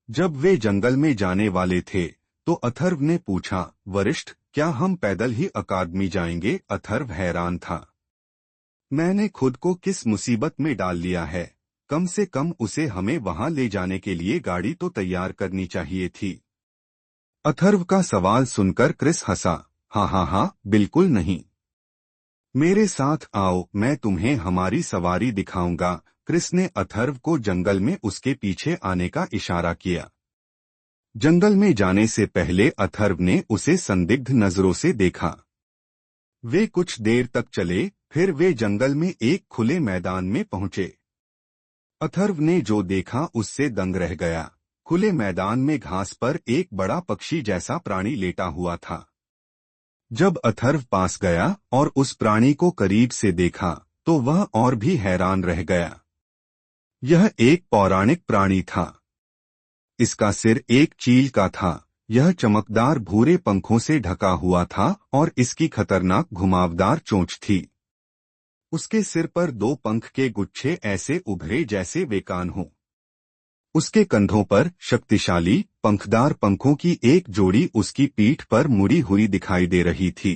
जब वे जंगल में जाने वाले थे तो अथर्व ने पूछा, वरिष्ठ, क्या हम पैदल ही अकादमी जाएंगे? अथर्व हैरान था। मैंने खुद को किस मुसीबत में डाल लिया है? कम से कम उसे हमें वहां ले जाने के लिए गाड़ी तो तैयार करनी चाहिए थी। अथर्व का सवाल सुनकर क्रिस हंसा। हाँ हाँ हाँ, बिल्कुल नहीं। मेरे साथ आओ, मैं तुम्हें हमारी सवारी दिखाऊंगा। क्रिस ने अथर्व को जंगल में उसके पीछे आने का इशारा किया। जंगल में जाने से पहले अथर्व ने उसे संदिग्ध नजरों से देखा। वे कुछ देर तक चले, फिर वे जंगल में एक खुले मैदान में पहुंचे। अथर्व ने जो देखा उससे दंग रह गया। खुले मैदान में घास पर एक बड़ा पक्षी जैसा प्राणी लेटा हुआ था। जब अथर्व पास गया और उस प्राणी को करीब से देखा तो वह और भी हैरान रह गया। यह एक पौराणिक प्राणी था। इसका सिर एक चील का था। यह चमकदार भूरे पंखों से ढका हुआ था और इसकी खतरनाक घुमावदार चोंच थी। उसके सिर पर दो पंख के गुच्छे ऐसे उभरे जैसे वे कान हों। उसके कंधों पर शक्तिशाली पंखदार पंखों की एक जोड़ी उसकी पीठ पर मुड़ी हुई दिखाई दे रही थी।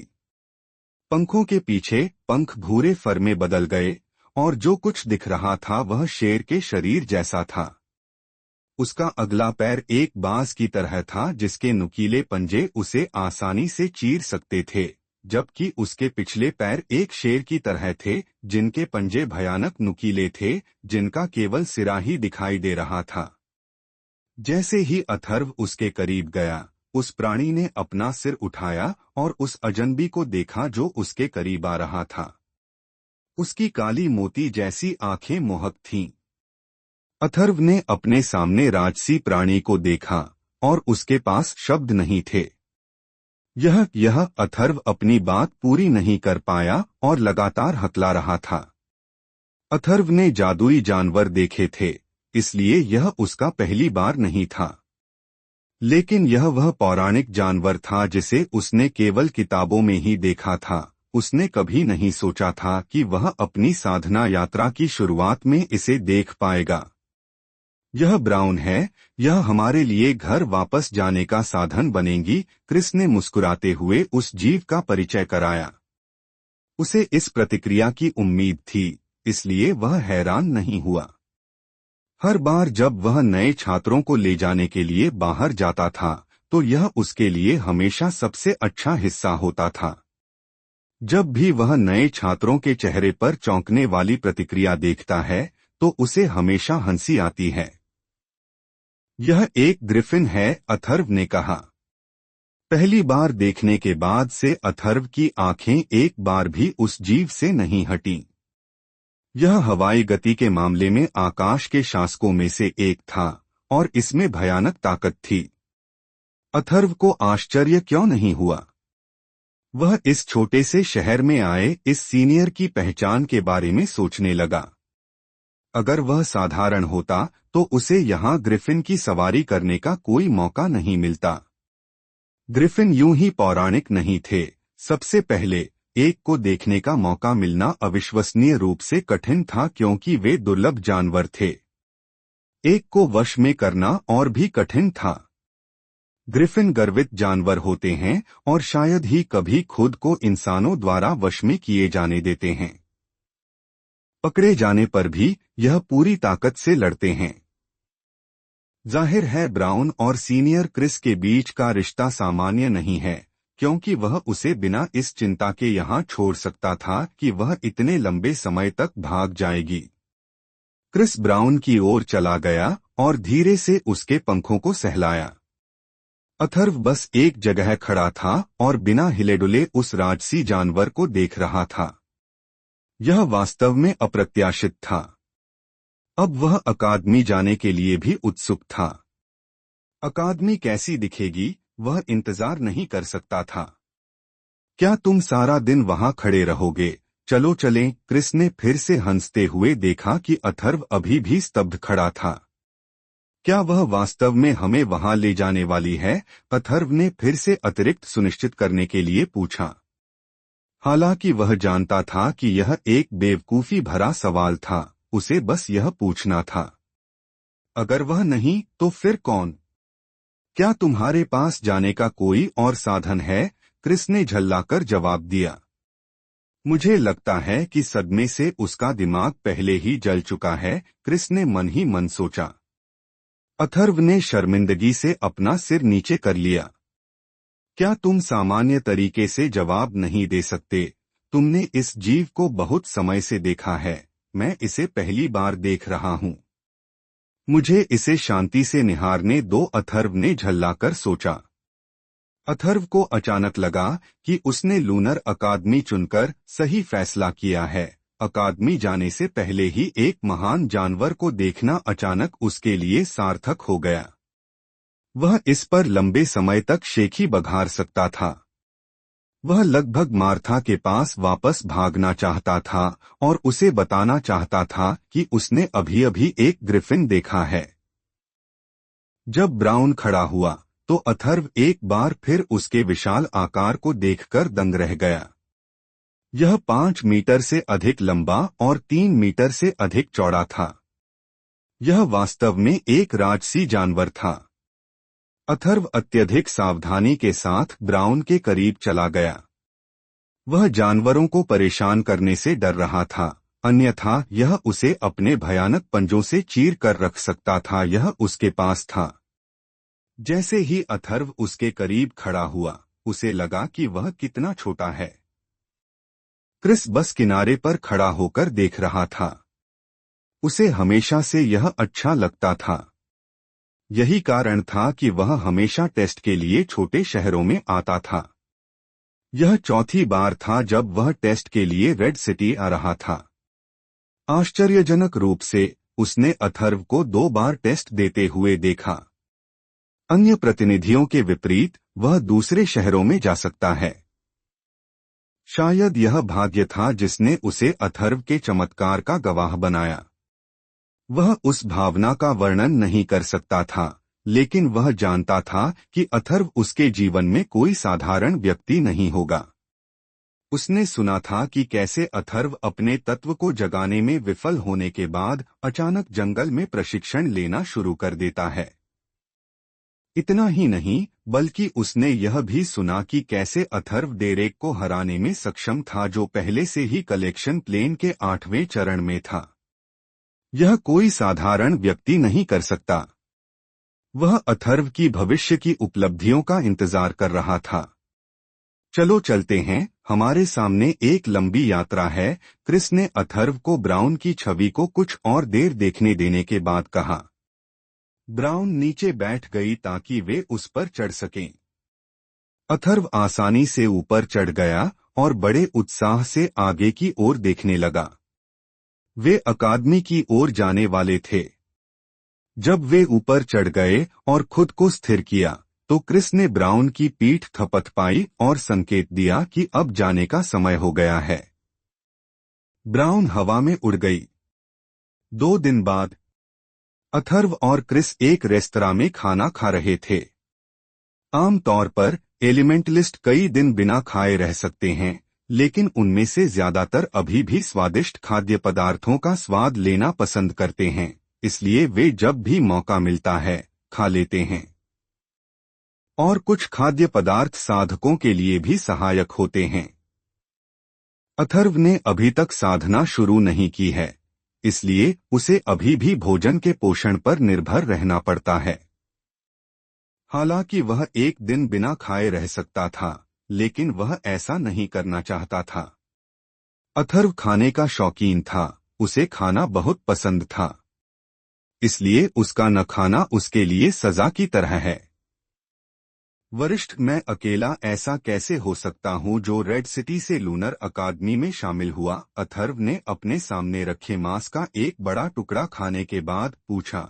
पंखों के पीछे पंख भूरे फर में बदल गए और जो कुछ दिख रहा था वह शेर के शरीर जैसा था। उसका अगला पैर एक बाज की तरह था जिसके नुकीले पंजे उसे आसानी से चीर सकते थे, जबकि उसके पिछले पैर एक शेर की तरह थे जिनके पंजे भयानक नुकीले थे, जिनका केवल सिरा ही दिखाई दे रहा था। जैसे ही अथर्व उसके करीब गया, उस प्राणी ने अपना सिर उठाया और उस अजनबी को देखा जो उसके करीब आ रहा था। उसकी काली मोती जैसी आंखें मोहक थीं। अथर्व ने अपने सामने राजसी प्राणी को देखा और उसके पास शब्द नहीं थे। यह अथर्व अपनी बात पूरी नहीं कर पाया और लगातार हकला रहा था। अथर्व ने जादुई जानवर देखे थे, इसलिए यह उसका पहली बार नहीं था। लेकिन यह वह पौराणिक जानवर था जिसे उसने केवल किताबों में ही देखा था। उसने कभी नहीं सोचा था कि वह अपनी साधना यात्रा की शुरुआत में इसे देख पाएगा। यह ब्राउन है, यह हमारे लिए घर वापस जाने का साधन बनेगी। क्रिस ने मुस्कुराते हुए उस जीव का परिचय कराया। उसे इस प्रतिक्रिया की उम्मीद थी, इसलिए वह हैरान नहीं हुआ। हर बार जब वह नए छात्रों को ले जाने के लिए बाहर जाता था तो यह उसके लिए हमेशा सबसे अच्छा हिस्सा होता था। जब भी वह नए छात्रों के चेहरे पर चौंकने वाली प्रतिक्रिया देखता है तो उसे हमेशा हंसी आती है। यह एक ग्रिफिन है, अथर्व ने कहा। पहली बार देखने के बाद से अथर्व की आंखें एक बार भी उस जीव से नहीं हटीं। यह हवाई गति के मामले में आकाश के शासकों में से एक था और इसमें भयानक ताकत थी। अथर्व को आश्चर्य क्यों नहीं हुआ? वह इस छोटे से शहर में आए इस सीनियर की पहचान के बारे में सोचने लगा। अगर वह साधारण होता तो उसे यहाँ ग्रिफिन की सवारी करने का कोई मौका नहीं मिलता। ग्रिफिन यूं ही पौराणिक नहीं थे। सबसे पहले एक को देखने का मौका मिलना अविश्वसनीय रूप से कठिन था क्योंकि वे दुर्लभ जानवर थे। एक को वश में करना और भी कठिन था। ग्रिफिन गर्वित जानवर होते हैं और शायद ही कभी खुद को इंसानों द्वारा वश में किए जाने देते हैं। पकड़े जाने पर भी यह पूरी ताकत से लड़ते हैं। जाहिर है ब्राउन और सीनियर क्रिस के बीच का रिश्ता सामान्य नहीं है, क्योंकि वह उसे बिना इस चिंता के यहाँ छोड़ सकता था कि वह इतने लंबे समय तक भाग जाएगी। क्रिस ब्राउन की ओर चला गया और धीरे से उसके पंखों को सहलाया। अथर्व बस एक जगह खड़ा था और बिना हिले डुले उस राजसी जानवर को देख रहा था। यह वास्तव में अप्रत्याशित था। अब वह अकादमी जाने के लिए भी उत्सुक था। अकादमी कैसी दिखेगी, वह इंतजार नहीं कर सकता था। क्या तुम सारा दिन वहां खड़े रहोगे? चलो चलें। क्रिस ने फिर से हंसते हुए देखा कि अथर्व अभी भी स्तब्ध खड़ा था। क्या वह वास्तव में हमें वहां ले जाने वाली है? अथर्व ने फिर से अतिरिक्त सुनिश्चित करने के लिए पूछा। हालांकि वह जानता था कि यह एक बेवकूफी भरा सवाल था, उसे बस यह पूछना था। अगर वह नहीं तो फिर कौन? क्या तुम्हारे पास जाने का कोई और साधन है? क्रिस ने झल्लाकर जवाब दिया। मुझे लगता है कि सदमे से उसका दिमाग पहले ही जल चुका है, क्रिस ने मन ही मन सोचा। अथर्व ने शर्मिंदगी से अपना सिर नीचे कर लिया। क्या तुम सामान्य तरीके से जवाब नहीं दे सकते? तुमने इस जीव को बहुत समय से देखा है, मैं इसे पहली बार देख रहा हूँ। मुझे इसे शांति से निहारने दो, अथर्व ने झल्लाकर सोचा। अथर्व को अचानक लगा कि उसने लूनर अकादमी चुनकर सही फैसला किया है। अकादमी जाने से पहले ही एक महान जानवर को देखना अचानक उसके लिए सार्थक हो गया। वह इस पर लंबे समय तक शेखी बघार सकता था। वह लगभग मार्था के पास वापस भागना चाहता था और उसे बताना चाहता था कि उसने अभी अभी एक ग्रिफिन देखा है। जब ब्राउन खड़ा हुआ तो अथर्व एक बार फिर उसके विशाल आकार को देखकर दंग रह गया। यह 5 मीटर से अधिक लंबा और 3 मीटर से अधिक चौड़ा था। यह वास्तव में एक राजसी जानवर था। अथर्व अत्यधिक सावधानी के साथ ब्राउन के करीब चला गया। वह जानवरों को परेशान करने से डर रहा था, अन्यथा यह उसे अपने भयानक पंजों से चीर कर रख सकता था। यह उसके पास था। जैसे ही अथर्व उसके करीब खड़ा हुआ, उसे लगा कि वह कितना छोटा है। क्रिस बस किनारे पर खड़ा होकर देख रहा था। उसे हमेशा से यह अच्छा लगता था। यही कारण था कि वह हमेशा टेस्ट के लिए छोटे शहरों में आता था। यह चौथी बार था जब वह टेस्ट के लिए रेड सिटी आ रहा था। आश्चर्यजनक रूप से उसने अथर्व को 2 बार टेस्ट देते हुए देखा। अन्य प्रतिनिधियों के विपरीत वह दूसरे शहरों में जा सकता है। शायद यह भाग्य था जिसने उसे अथर्व के चमत्कार का गवाह बनाया। वह उस भावना का वर्णन नहीं कर सकता था, लेकिन वह जानता था कि अथर्व उसके जीवन में कोई साधारण व्यक्ति नहीं होगा। उसने सुना था कि कैसे अथर्व अपने तत्व को जगाने में विफल होने के बाद अचानक जंगल में प्रशिक्षण लेना शुरू कर देता है। इतना ही नहीं, बल्कि उसने यह भी सुना कि कैसे अथर्व डेरेक को हराने में सक्षम था, जो पहले से ही कलेक्शन प्लेन के 8वें चरण में था। यह कोई साधारण व्यक्ति नहीं कर सकता। वह अथर्व की भविष्य की उपलब्धियों का इंतजार कर रहा था। चलो चलते हैं, हमारे सामने एक लंबी यात्रा है, क्रिस ने अथर्व को ब्राउन की छवि को कुछ और देर देखने देने के बाद कहा। ब्राउन नीचे बैठ गई ताकि वे उस पर चढ़ सकें। अथर्व आसानी से ऊपर चढ़ गया और बड़े उत्साह से आगे की ओर देखने लगा। वे अकादमी की ओर जाने वाले थे। जब वे ऊपर चढ़ गए और खुद को स्थिर किया, तो क्रिस ने ब्राउन की पीठ थपथपाई और संकेत दिया कि अब जाने का समय हो गया है। ब्राउन हवा में उड़ गई। 2 दिन बाद अथर्व और क्रिस एक रेस्तरां में खाना खा रहे थे। आमतौर पर एलिमेंटलिस्ट कई दिन बिना खाए रह सकते हैं, लेकिन उनमें से ज्यादातर अभी भी स्वादिष्ट खाद्य पदार्थों का स्वाद लेना पसंद करते हैं, इसलिए वे जब भी मौका मिलता है खा लेते हैं। और कुछ खाद्य पदार्थ साधकों के लिए भी सहायक होते हैं। अथर्व ने अभी तक साधना शुरू नहीं की है, इसलिए उसे अभी भी भोजन के पोषण पर निर्भर रहना पड़ता है। हालांकि वह एक दिन बिना खाए रह सकता था, लेकिन वह ऐसा नहीं करना चाहता था। अथर्व खाने का शौकीन था, उसे खाना बहुत पसंद था, इसलिए उसका न खाना उसके लिए सजा की तरह है। वरिष्ठ, मैं अकेला ऐसा कैसे हो सकता हूँ जो रेड सिटी से लूनर अकादमी में शामिल हुआ? अथर्व ने अपने सामने रखे मांस का एक बड़ा टुकड़ा खाने के बाद पूछा।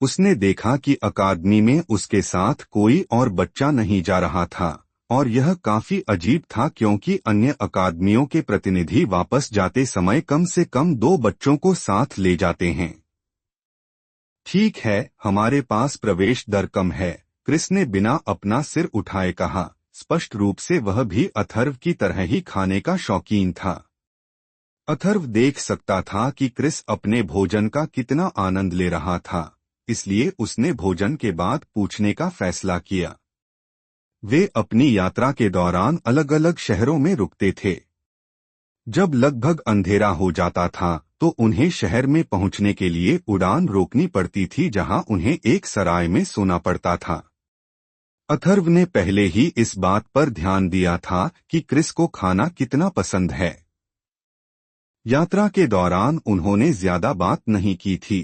उसने देखा कि अकादमी में उसके साथ कोई और बच्चा नहीं जा रहा था, और यह काफी अजीब था क्योंकि अन्य अकादमियों के प्रतिनिधि वापस जाते समय कम से कम 2 बच्चों को साथ ले जाते हैं। ठीक है, हमारे पास प्रवेश दर कम है, क्रिस ने बिना अपना सिर उठाए कहा। स्पष्ट रूप से वह भी अथर्व की तरह ही खाने का शौकीन था। अथर्व देख सकता था कि क्रिस अपने भोजन का कितना आनंद ले रहा था, इसलिए उसने भोजन के बाद पूछने का फैसला किया। वे अपनी यात्रा के दौरान अलग अलग शहरों में रुकते थे। जब लगभग अंधेरा हो जाता था तो उन्हें शहर में पहुंचने के लिए उड़ान रोकनी पड़ती थी, जहां उन्हें एक सराय में सोना पड़ता था। अथर्व ने पहले ही इस बात पर ध्यान दिया था कि क्रिस को खाना कितना पसंद है। यात्रा के दौरान उन्होंने ज्यादा बात नहीं की थी।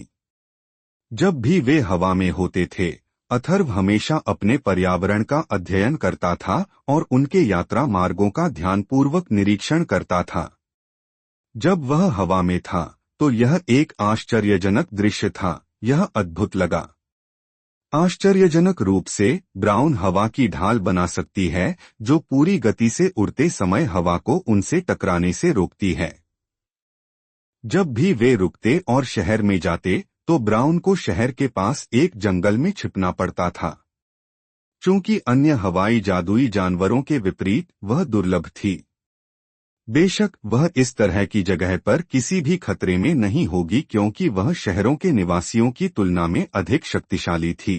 जब भी वे हवा में होते थे, अथर्व हमेशा अपने पर्यावरण का अध्ययन करता था और उनके यात्रा मार्गों का ध्यानपूर्वक निरीक्षण करता था। जब वह हवा में था तो यह एक आश्चर्यजनक दृश्य था। यह अद्भुत लगा। आश्चर्यजनक रूप से ब्राउन हवा की ढाल बना सकती है जो पूरी गति से उड़ते समय हवा को उनसे टकराने से रोकती है। जब भी वे रुकते और शहर में जाते तो ब्राउन को शहर के पास एक जंगल में छिपना पड़ता था। चूंकि अन्य हवाई जादुई जानवरों के विपरीत वह दुर्लभ थी। बेशक वह इस तरह की जगह पर किसी भी खतरे में नहीं होगी, क्योंकि वह शहरों के निवासियों की तुलना में अधिक शक्तिशाली थी।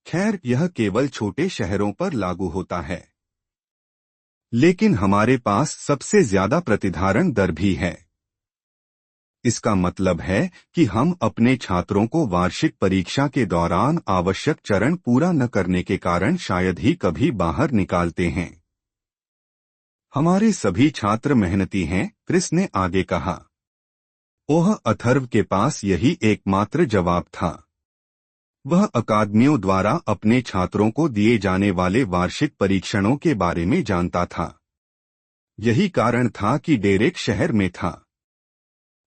खैर, यह केवल छोटे शहरों पर लागू होता है, लेकिन हमारे पास सबसे ज्यादा प्रतिधारण दर भी है। इसका मतलब है कि हम अपने छात्रों को वार्षिक परीक्षा के दौरान आवश्यक चरण पूरा न करने के कारण शायद ही कभी बाहर निकालते हैं। हमारे सभी छात्र मेहनती हैं, क्रिस ने आगे कहा। ओह, अथर्व के पास यही एकमात्र जवाब था। वह अकादमियों द्वारा अपने छात्रों को दिए जाने वाले वार्षिक परीक्षणों के बारे में जानता था। यही कारण था कि डेरेक शहर में था।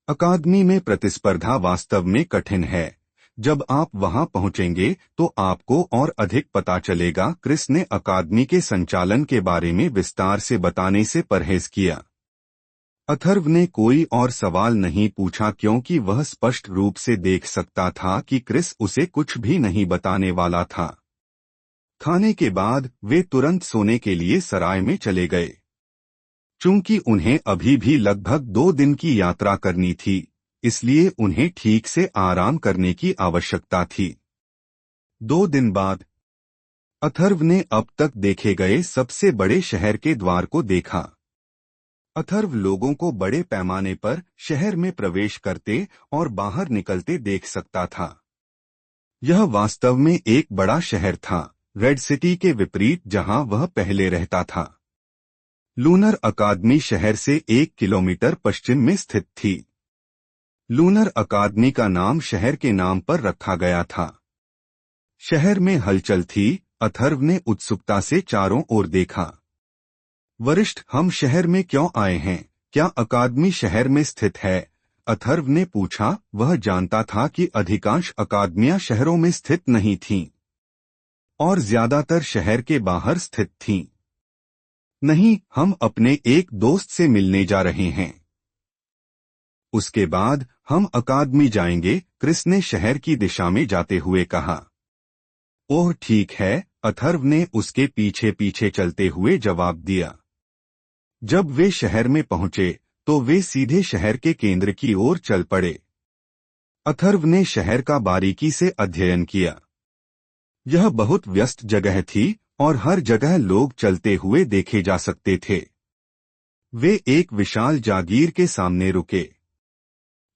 अकादमी में प्रतिस्पर्धा वास्तव में कठिन है। जब आप वहां पहुंचेंगे तो आपको और अधिक पता चलेगा। क्रिस ने अकादमी के संचालन के बारे में विस्तार से बताने से परहेज किया। अथर्व ने कोई और सवाल नहीं पूछा, क्योंकि वह स्पष्ट रूप से देख सकता था कि क्रिस उसे कुछ भी नहीं बताने वाला था। खाने के बाद वे तुरंत सोने के लिए सराय में चले गए। चूंकि उन्हें अभी भी लगभग 2 दिन की यात्रा करनी थी, इसलिए उन्हें ठीक से आराम करने की आवश्यकता थी। 2 दिन बाद अथर्व ने अब तक देखे गए सबसे बड़े शहर के द्वार को देखा। अथर्व लोगों को बड़े पैमाने पर शहर में प्रवेश करते और बाहर निकलते देख सकता था। यह वास्तव में एक बड़ा शहर था, रेड सिटी के विपरीत जहां वह पहले रहता था। लूनर अकादमी शहर से 1 किलोमीटर पश्चिम में स्थित थी। लूनर अकादमी का नाम शहर के नाम पर रखा गया था। शहर में हलचल थी। अथर्व ने उत्सुकता से चारों ओर देखा। वरिष्ठ, हम शहर में क्यों आए हैं? क्या अकादमी शहर में स्थित है? अथर्व ने पूछा। वह जानता था कि अधिकांश अकादमियां शहरों में स्थित नहीं थीं और ज्यादातर शहर के बाहर स्थित थीं। नहीं, हम अपने एक दोस्त से मिलने जा रहे हैं। उसके बाद हम अकादमी जाएंगे, क्रिस ने शहर की दिशा में जाते हुए कहा। ओह ठीक है, अथर्व ने उसके पीछे पीछे चलते हुए जवाब दिया। जब वे शहर में पहुंचे तो वे सीधे शहर के केंद्र की ओर चल पड़े। अथर्व ने शहर का बारीकी से अध्ययन किया। यह बहुत व्यस्त जगह थी और हर जगह लोग चलते हुए देखे जा सकते थे। वे एक विशाल जागीर के सामने रुके।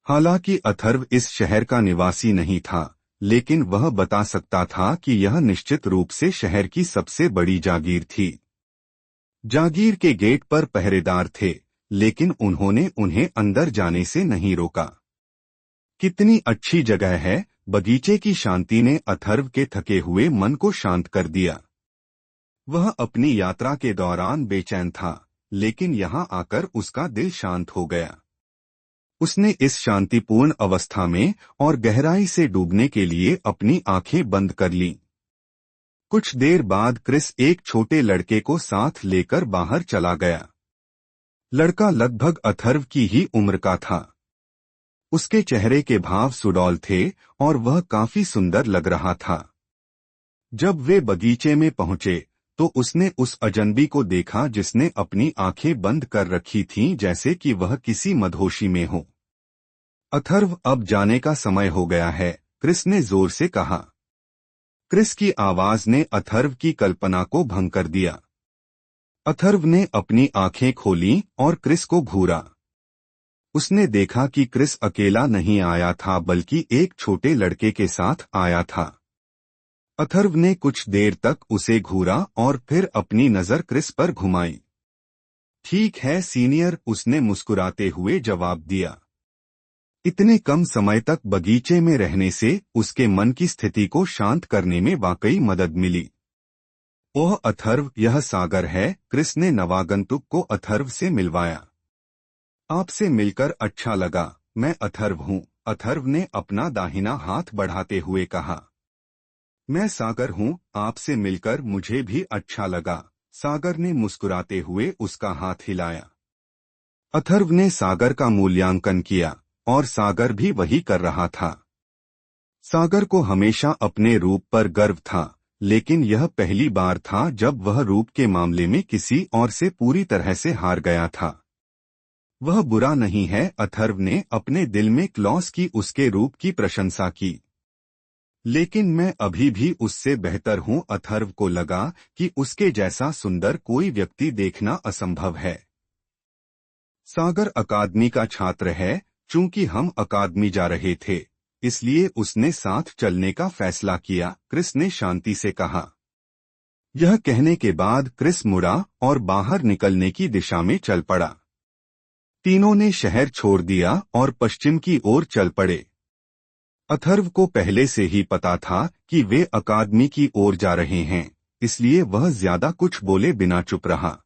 हालांकि अथर्व इस शहर का निवासी नहीं था, लेकिन वह बता सकता था कि यह निश्चित रूप से शहर की सबसे बड़ी जागीर थी। जागीर के गेट पर पहरेदार थे, लेकिन उन्होंने उन्हें अंदर जाने से नहीं रोका। कितनी अच्छी जगह है, बगीचे की शांति ने अथर्व के थके हुए मन को शांत कर दिया। वह अपनी यात्रा के दौरान बेचैन था, लेकिन यहाँ आकर उसका दिल शांत हो गया। उसने इस शांतिपूर्ण अवस्था में और गहराई से डूबने के लिए अपनी आंखें बंद कर लीं। कुछ देर बाद क्रिस एक छोटे लड़के को साथ लेकर बाहर चला गया। लड़का लगभग अथर्व की ही उम्र का था। उसके चेहरे के भाव सुडौल थे और वह काफी सुंदर लग रहा था। जब वे बगीचे में पहुंचे तो उसने उस अजनबी को देखा जिसने अपनी आंखें बंद कर रखी थीं, जैसे कि वह किसी मदहोशी में हो। अथर्व, अब जाने का समय हो गया है, क्रिस ने जोर से कहा। क्रिस की आवाज ने अथर्व की कल्पना को भंग कर दिया। अथर्व ने अपनी आंखें खोलीं और क्रिस को घूरा। उसने देखा कि क्रिस अकेला नहीं आया था बल्कि एक छोटे लड़के के साथ आया था। अथर्व ने कुछ देर तक उसे घूरा और फिर अपनी नजर क्रिस पर घुमाई। ठीक है सीनियर, उसने मुस्कुराते हुए जवाब दिया। इतने कम समय तक बगीचे में रहने से उसके मन की स्थिति को शांत करने में वाकई मदद मिली। ओह अथर्व, यह सागर है। क्रिस ने नवागंतुक को अथर्व से मिलवाया। आपसे मिलकर अच्छा लगा। मैं अथर्व हूँ, अथर्व ने अपना दाहिना हाथ बढ़ाते हुए कहा। मैं सागर हूँ, आपसे मिलकर मुझे भी अच्छा लगा। सागर ने मुस्कुराते हुए उसका हाथ हिलाया। अथर्व ने सागर का मूल्यांकन किया और सागर भी वही कर रहा था। सागर को हमेशा अपने रूप पर गर्व था, लेकिन यह पहली बार था जब वह रूप के मामले में किसी और से पूरी तरह से हार गया था। वह बुरा नहीं है, अथर्व ने अपने दिल में क्लॉस की उसके रूप की प्रशंसा की। लेकिन मैं अभी भी उससे बेहतर हूँ। अथर्व को लगा कि उसके जैसा सुंदर कोई व्यक्ति देखना असंभव है। सागर अकादमी का छात्र है। चूंकि हम अकादमी जा रहे थे, इसलिए उसने साथ चलने का फैसला किया, क्रिस ने शांति से कहा। यह कहने के बाद क्रिस मुड़ा और बाहर निकलने की दिशा में चल पड़ा। तीनों ने शहर छोड़ दिया और पश्चिम की ओर चल पड़े। अथर्व को पहले से ही पता था कि वे अकादमी की ओर जा रहे हैं, इसलिए वह ज्यादा कुछ बोले बिना चुप रहा।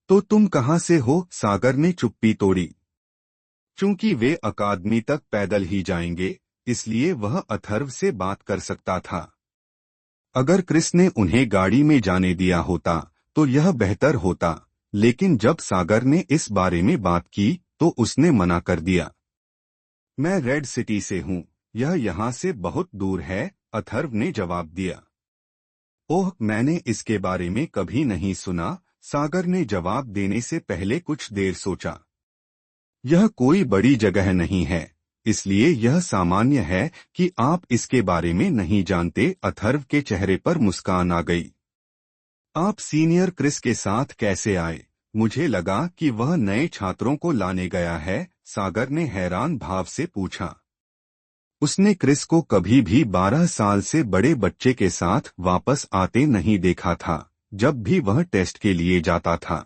तो तुम कहाँ से हो? सागर ने चुप्पी तोड़ी। चूंकि वे अकादमी तक पैदल ही जाएंगे, इसलिए वह अथर्व से बात कर सकता था। अगर क्रिस ने उन्हें गाड़ी में जाने दिया होता तो यह बेहतर होता, लेकिन जब सागर ने इस बारे में बात की तो उसने मना कर दिया। मैं रेड सिटी से हूँ, यह यहाँ से बहुत दूर है, अथर्व ने जवाब दिया। ओह, मैंने इसके बारे में कभी नहीं सुना, सागर ने जवाब देने से पहले कुछ देर सोचा। यह कोई बड़ी जगह नहीं है, इसलिए यह सामान्य है कि आप इसके बारे में नहीं जानते। अथर्व के चेहरे पर मुस्कान आ गई। आप सीनियर क्रिस के साथ कैसे आए? मुझे लगा कि वह नए छात्रों को लाने गया है, सागर ने हैरान भाव से पूछा। उसने क्रिस को कभी भी 12 साल से बड़े बच्चे के साथ वापस आते नहीं देखा था, जब भी वह टेस्ट के लिए जाता था।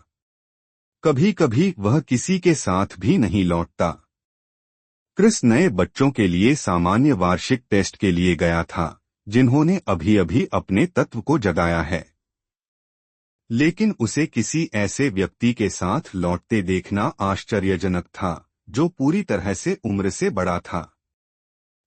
कभी कभी वह किसी के साथ भी नहीं लौटता। क्रिस नए बच्चों के लिए सामान्य वार्षिक टेस्ट के लिए गया था, जिन्होंने अभी अभी अपने तत्व को जगाया है। लेकिन उसे किसी ऐसे व्यक्ति के साथ लौटते देखना आश्चर्यजनक था, जो पूरी तरह से उम्र से बड़ा था।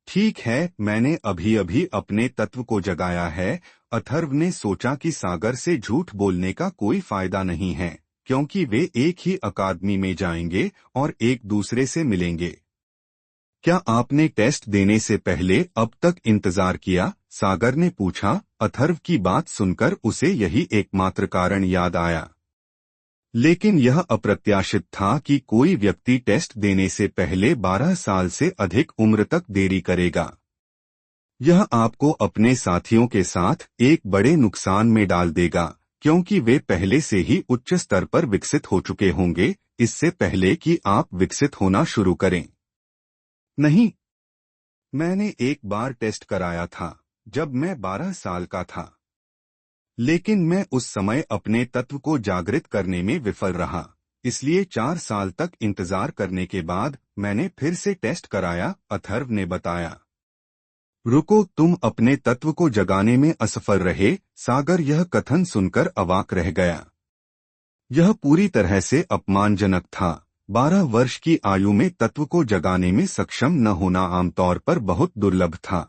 ठीक है, मैंने अभी अभी अपने तत्व को जगाया है। अथर्व ने सोचा कि सागर से झूठ बोलने का कोई फायदा नहीं है, क्योंकि वे एक ही अकादमी में जाएंगे और एक दूसरे से मिलेंगे। क्या आपने टेस्ट देने से पहले अब तक इंतजार किया? सागर ने पूछा। अथर्व की बात सुनकर उसे यही एकमात्र कारण याद आया। लेकिन यह अप्रत्याशित था कि कोई व्यक्ति टेस्ट देने से पहले 12 साल से अधिक उम्र तक देरी करेगा। यह आपको अपने साथियों के साथ एक बड़े नुकसान में डाल देगा, क्योंकि वे पहले से ही उच्च स्तर पर विकसित हो चुके होंगे, इससे पहले कि आप विकसित होना शुरू करें। नहीं, मैंने एक बार टेस्ट कराया था, जब मैं 12 साल का था। लेकिन मैं उस समय अपने तत्व को जागृत करने में विफल रहा, इसलिए 4 साल तक इंतजार करने के बाद मैंने फिर से टेस्ट कराया, अथर्व ने बताया। रुको, तुम अपने तत्व को जगाने में असफल रहे? सागर यह कथन सुनकर अवाक रह गया। यह पूरी तरह से अपमानजनक था। 12 वर्ष की आयु में तत्व को जगाने में सक्षम न होना आमतौर पर बहुत दुर्लभ था,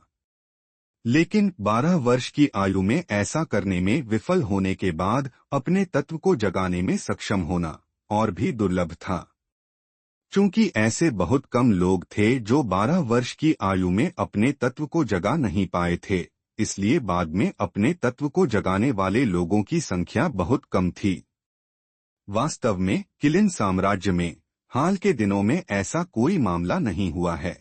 लेकिन 12 वर्ष की आयु में ऐसा करने में विफल होने के बाद अपने तत्व को जगाने में सक्षम होना और भी दुर्लभ था। चूंकि ऐसे बहुत कम लोग थे जो 12 वर्ष की आयु में अपने तत्व को जगा नहीं पाए थे, इसलिए बाद में अपने तत्व को जगाने वाले लोगों की संख्या बहुत कम थी। वास्तव में किलिन साम्राज्य में हाल के दिनों में ऐसा कोई मामला नहीं हुआ है।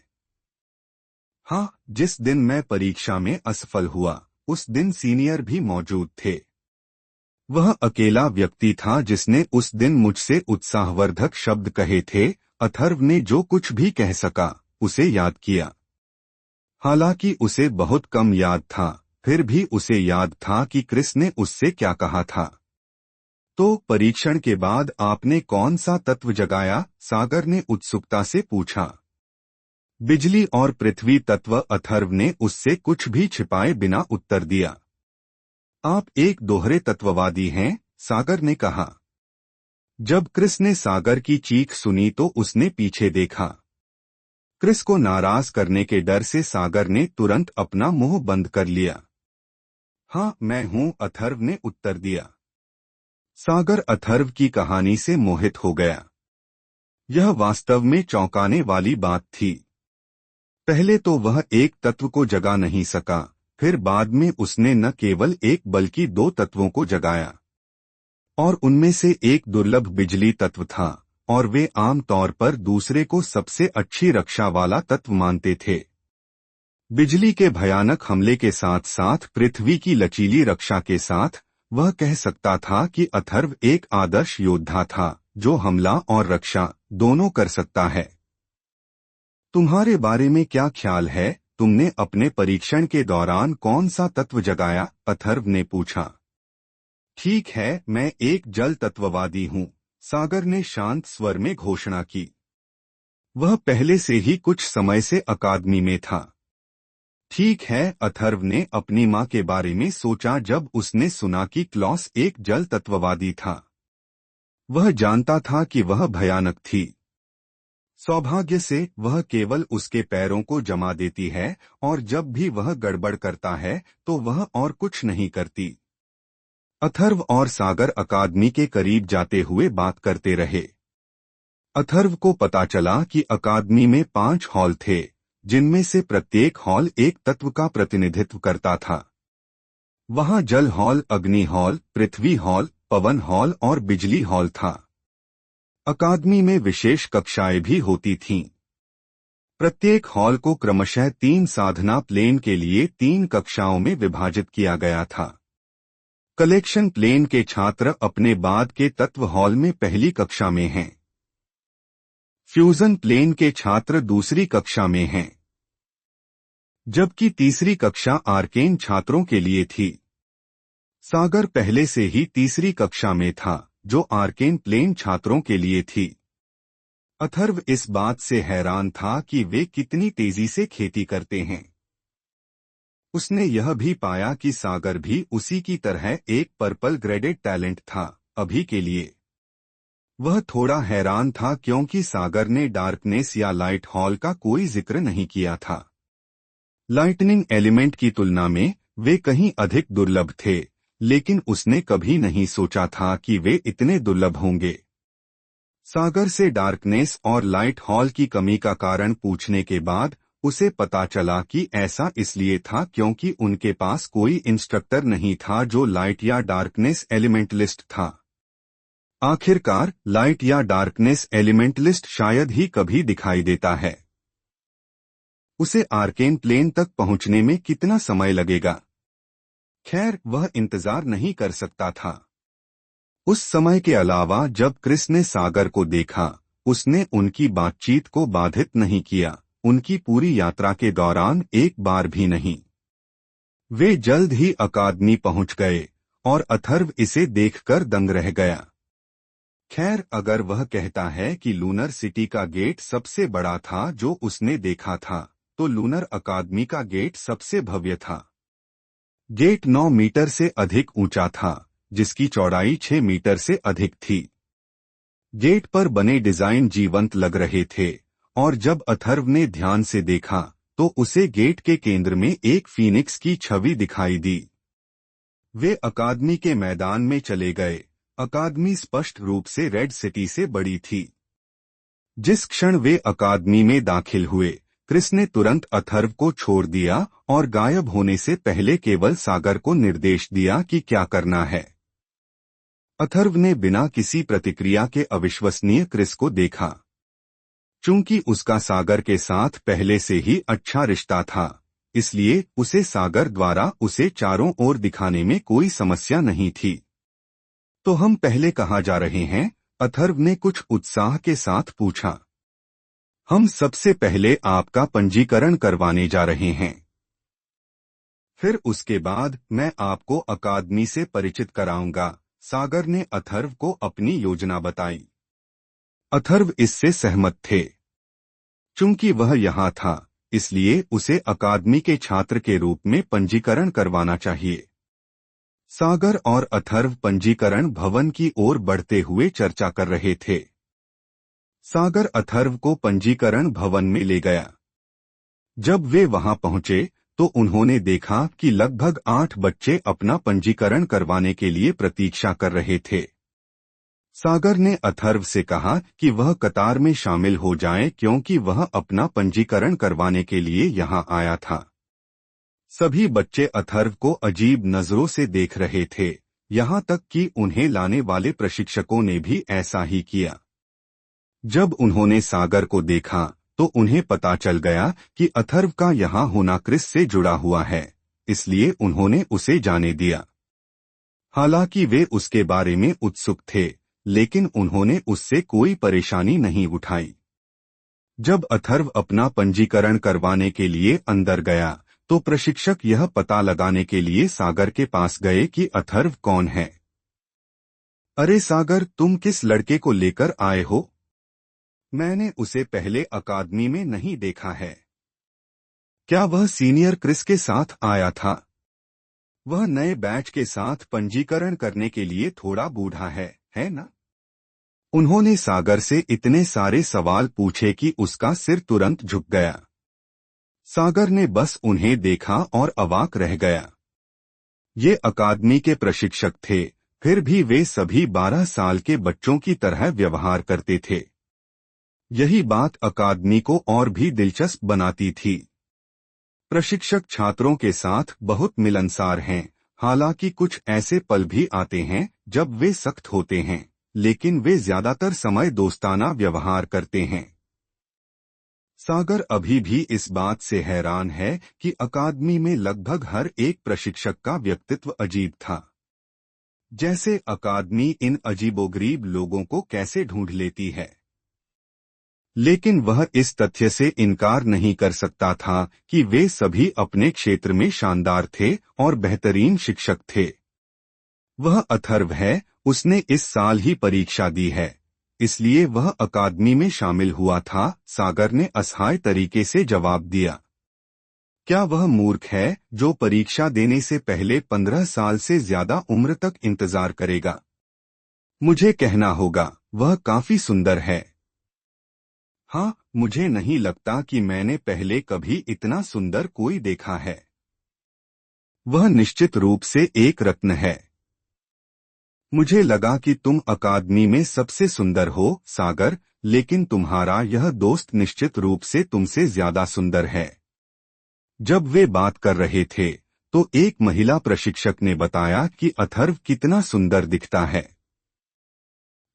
हाँ, जिस दिन मैं परीक्षा में असफल हुआ उस दिन सीनियर भी मौजूद थे। वह अकेला व्यक्ति था जिसने उस दिन मुझसे उत्साहवर्धक शब्द कहे थे। अथर्व ने जो कुछ भी कह सका उसे याद किया। हालांकि उसे बहुत कम याद था, फिर भी उसे याद था कि क्रिस ने उससे क्या कहा था। तो परीक्षण के बाद आपने कौन सा तत्व जगाया? सागर ने उत्सुकता से पूछा। बिजली और पृथ्वी तत्व, अथर्व ने उससे कुछ भी छिपाए बिना उत्तर दिया। आप एक दोहरे तत्ववादी हैं, सागर ने कहा। जब क्रिस ने सागर की चीख सुनी तो उसने पीछे देखा। क्रिस को नाराज करने के डर से सागर ने तुरंत अपना मुंह बंद कर लिया। हाँ, मैं हूं, अथर्व ने उत्तर दिया। सागर अथर्व की कहानी से मोहित हो गया। यह वास्तव में चौंकाने वाली बात थी। पहले तो वह एक तत्व को जगा नहीं सका, फिर बाद में उसने न केवल एक बल्कि दो तत्वों को जगाया। और उनमें से एक दुर्लभ बिजली तत्व था, और वे आम तौर पर दूसरे को सबसे अच्छी रक्षा वाला तत्व मानते थे। बिजली के भयानक हमले के साथ साथ पृथ्वी की लचीली रक्षा के साथ वह कह सकता था कि अथर्व एक आदर्श योद्धा था जो हमला और रक्षा दोनों कर सकता है। तुम्हारे बारे में क्या ख्याल है? तुमने अपने परीक्षण के दौरान कौन सा तत्व जगाया? अथर्व ने पूछा। ठीक है, मैं एक जल तत्ववादी हूँ, सागर ने शांत स्वर में घोषणा की। वह पहले से ही कुछ समय से अकादमी में था। ठीक है, अथर्व ने अपनी माँ के बारे में सोचा जब उसने सुना कि क्लॉस एक जल तत्ववादी था। वह जानता था कि वह भयानक थी। सौभाग्य से वह केवल उसके पैरों को जमा देती है, और जब भी वह गड़बड़ करता है तो वह और कुछ नहीं करती। अथर्व और सागर अकादमी के करीब जाते हुए बात करते रहे। अथर्व को पता चला कि अकादमी में 5 हॉल थे, जिनमें से प्रत्येक हॉल एक तत्व का प्रतिनिधित्व करता था। वहां जल हॉल, अग्नि हॉल, पृथ्वी हॉल, पवन हॉल और बिजली हॉल था। अकादमी में विशेष कक्षाएं भी होती थीं। प्रत्येक हॉल को क्रमशः 3 साधना प्लेन के लिए 3 कक्षाओं में विभाजित किया गया था। कलेक्शन प्लेन के छात्र अपने बाद के तत्व हॉल में पहली कक्षा में हैं। फ्यूजन प्लेन के छात्र दूसरी कक्षा में हैं, जबकि तीसरी कक्षा आर्केन छात्रों के लिए थी। सागर पहले से ही तीसरी कक्षा में था, जो आर्केन प्लेन छात्रों के लिए थी। अथर्व इस बात से हैरान था कि वे कितनी तेजी से खेती करते हैं। उसने यह भी पाया कि सागर भी उसी की तरह एक पर्पल ग्रेडेड टैलेंट था, अभी के लिए। वह थोड़ा हैरान था क्योंकि सागर ने डार्कनेस या लाइट हॉल का कोई जिक्र नहीं किया था। लाइटनिंग एलिमेंट की तुलना में वे कहीं अधिक दुर्लभ थे, लेकिन उसने कभी नहीं सोचा था कि वे इतने दुर्लभ होंगे। सागर से डार्कनेस और लाइट हॉल की कमी का कारण पूछने के बाद उसे पता चला कि ऐसा इसलिए था क्योंकि उनके पास कोई इंस्ट्रक्टर नहीं था जो लाइट या डार्कनेस एलिमेंटलिस्ट था। आखिरकार लाइट या डार्कनेस एलिमेंटलिस्ट शायद ही कभी दिखाई देता है। उसे आर्केन प्लेन तक पहुंचने में कितना समय लगेगा? खैर, वह इंतजार नहीं कर सकता था। उस समय के अलावा जब क्रिस ने सागर को देखा, उसने उनकी बातचीत को बाधित नहीं किया, उनकी पूरी यात्रा के दौरान एक बार भी नहीं। वे जल्द ही अकादमी पहुंच गए, और अथर्व इसे देखकर दंग रह गया। खैर, अगर वह कहता है कि लूनर सिटी का गेट सबसे बड़ा था जो उसने देखा था, तो लूनर अकादमी का गेट सबसे भव्य था। गेट 9 मीटर से अधिक ऊंचा था, जिसकी चौड़ाई 6 मीटर से अधिक थी। गेट पर बने डिजाइन जीवंत लग रहे थे, और जब अथर्व ने ध्यान से देखा तो उसे गेट के केंद्र में एक फीनिक्स की छवि दिखाई दी। वे अकादमी के मैदान में चले गए। अकादमी स्पष्ट रूप से रेड सिटी से बड़ी थी। जिस क्षण वे अकादमी में दाखिल हुए, क्रिस ने तुरंत अथर्व को छोड़ दिया और गायब होने से पहले केवल सागर को निर्देश दिया कि क्या करना है। अथर्व ने बिना किसी प्रतिक्रिया के अविश्वसनीय क्रिस को देखा। चूंकि उसका सागर के साथ पहले से ही अच्छा रिश्ता था, इसलिए उसे सागर द्वारा उसे चारों ओर दिखाने में कोई समस्या नहीं थी। तो हम पहले कहाँ जा रहे हैं? अथर्व ने कुछ उत्साह के साथ पूछा। हम सबसे पहले आपका पंजीकरण करवाने जा रहे हैं। फिर उसके बाद मैं आपको अकादमी से परिचित कराऊंगा। सागर ने अथर्व को अपनी योजना बताई। अथर्व इससे सहमत थे। चूंकि वह यहाँ था, इसलिए उसे अकादमी के छात्र के रूप में पंजीकरण करवाना चाहिए। सागर और अथर्व पंजीकरण भवन की ओर बढ़ते हुए चर्चा कर रहे थे। सागर अथर्व को पंजीकरण भवन में ले गया। जब वे वहां पहुंचे तो उन्होंने देखा कि लगभग 8 बच्चे अपना पंजीकरण करवाने के लिए प्रतीक्षा कर रहे थे। सागर ने अथर्व से कहा कि वह कतार में शामिल हो जाए क्योंकि वह अपना पंजीकरण करवाने के लिए यहां आया था। सभी बच्चे अथर्व को अजीब नजरों से देख रहे थे, यहां तक कि उन्हें लाने वाले प्रशिक्षकों ने भी ऐसा ही किया। जब उन्होंने सागर को देखा तो उन्हें पता चल गया कि अथर्व का यहाँ होना क्रिस से जुड़ा हुआ है, इसलिए उन्होंने उसे जाने दिया। हालांकि वे उसके बारे में उत्सुक थे, लेकिन उन्होंने उससे कोई परेशानी नहीं उठाई। जब अथर्व अपना पंजीकरण करवाने के लिए अंदर गया तो प्रशिक्षक यह पता लगाने के लिए सागर के पास गए कि अथर्व कौन है। अरे सागर, तुम किस लड़के को लेकर आए हो? मैंने उसे पहले अकादमी में नहीं देखा है। क्या वह सीनियर क्रिस के साथ आया था? वह नए बैच के साथ पंजीकरण करने के लिए थोड़ा बूढ़ा है ना? उन्होंने सागर से इतने सारे सवाल पूछे कि उसका सिर तुरंत झुक गया। सागर ने बस उन्हें देखा और अवाक रह गया। ये अकादमी के प्रशिक्षक थे, फिर भी वे सभी 12 साल के बच्चों की तरह व्यवहार करते थे। यही बात अकादमी को और भी दिलचस्प बनाती थी। प्रशिक्षक छात्रों के साथ बहुत मिलनसार हैं, हालांकि कुछ ऐसे पल भी आते हैं जब वे सख्त होते हैं, लेकिन वे ज्यादातर समय दोस्ताना व्यवहार करते हैं। सागर अभी भी इस बात से हैरान है कि अकादमी में लगभग हर एक प्रशिक्षक का व्यक्तित्व अजीब था। जैसे अकादमी इन अजीबोगरीब लोगों को कैसे ढूंढ लेती है। लेकिन वह इस तथ्य से इनकार नहीं कर सकता था कि वे सभी अपने क्षेत्र में शानदार थे और बेहतरीन शिक्षक थे। वह अथर्व है, उसने इस साल ही परीक्षा दी है, इसलिए वह अकादमी में शामिल हुआ था। सागर ने असहाय तरीके से जवाब दिया। क्या वह मूर्ख है जो परीक्षा देने से पहले 15 साल से ज्यादा उम्र तक इंतजार करेगा? मुझे कहना होगा, वह काफी सुंदर है। हाँ, मुझे नहीं लगता कि मैंने पहले कभी इतना सुंदर कोई देखा है। वह निश्चित रूप से एक रत्न है। मुझे लगा कि तुम अकादमी में सबसे सुंदर हो, सागर, लेकिन तुम्हारा यह दोस्त निश्चित रूप से तुमसे ज्यादा सुंदर है। जब वे बात कर रहे थे तो एक महिला प्रशिक्षक ने बताया कि अथर्व कितना सुंदर दिखता है।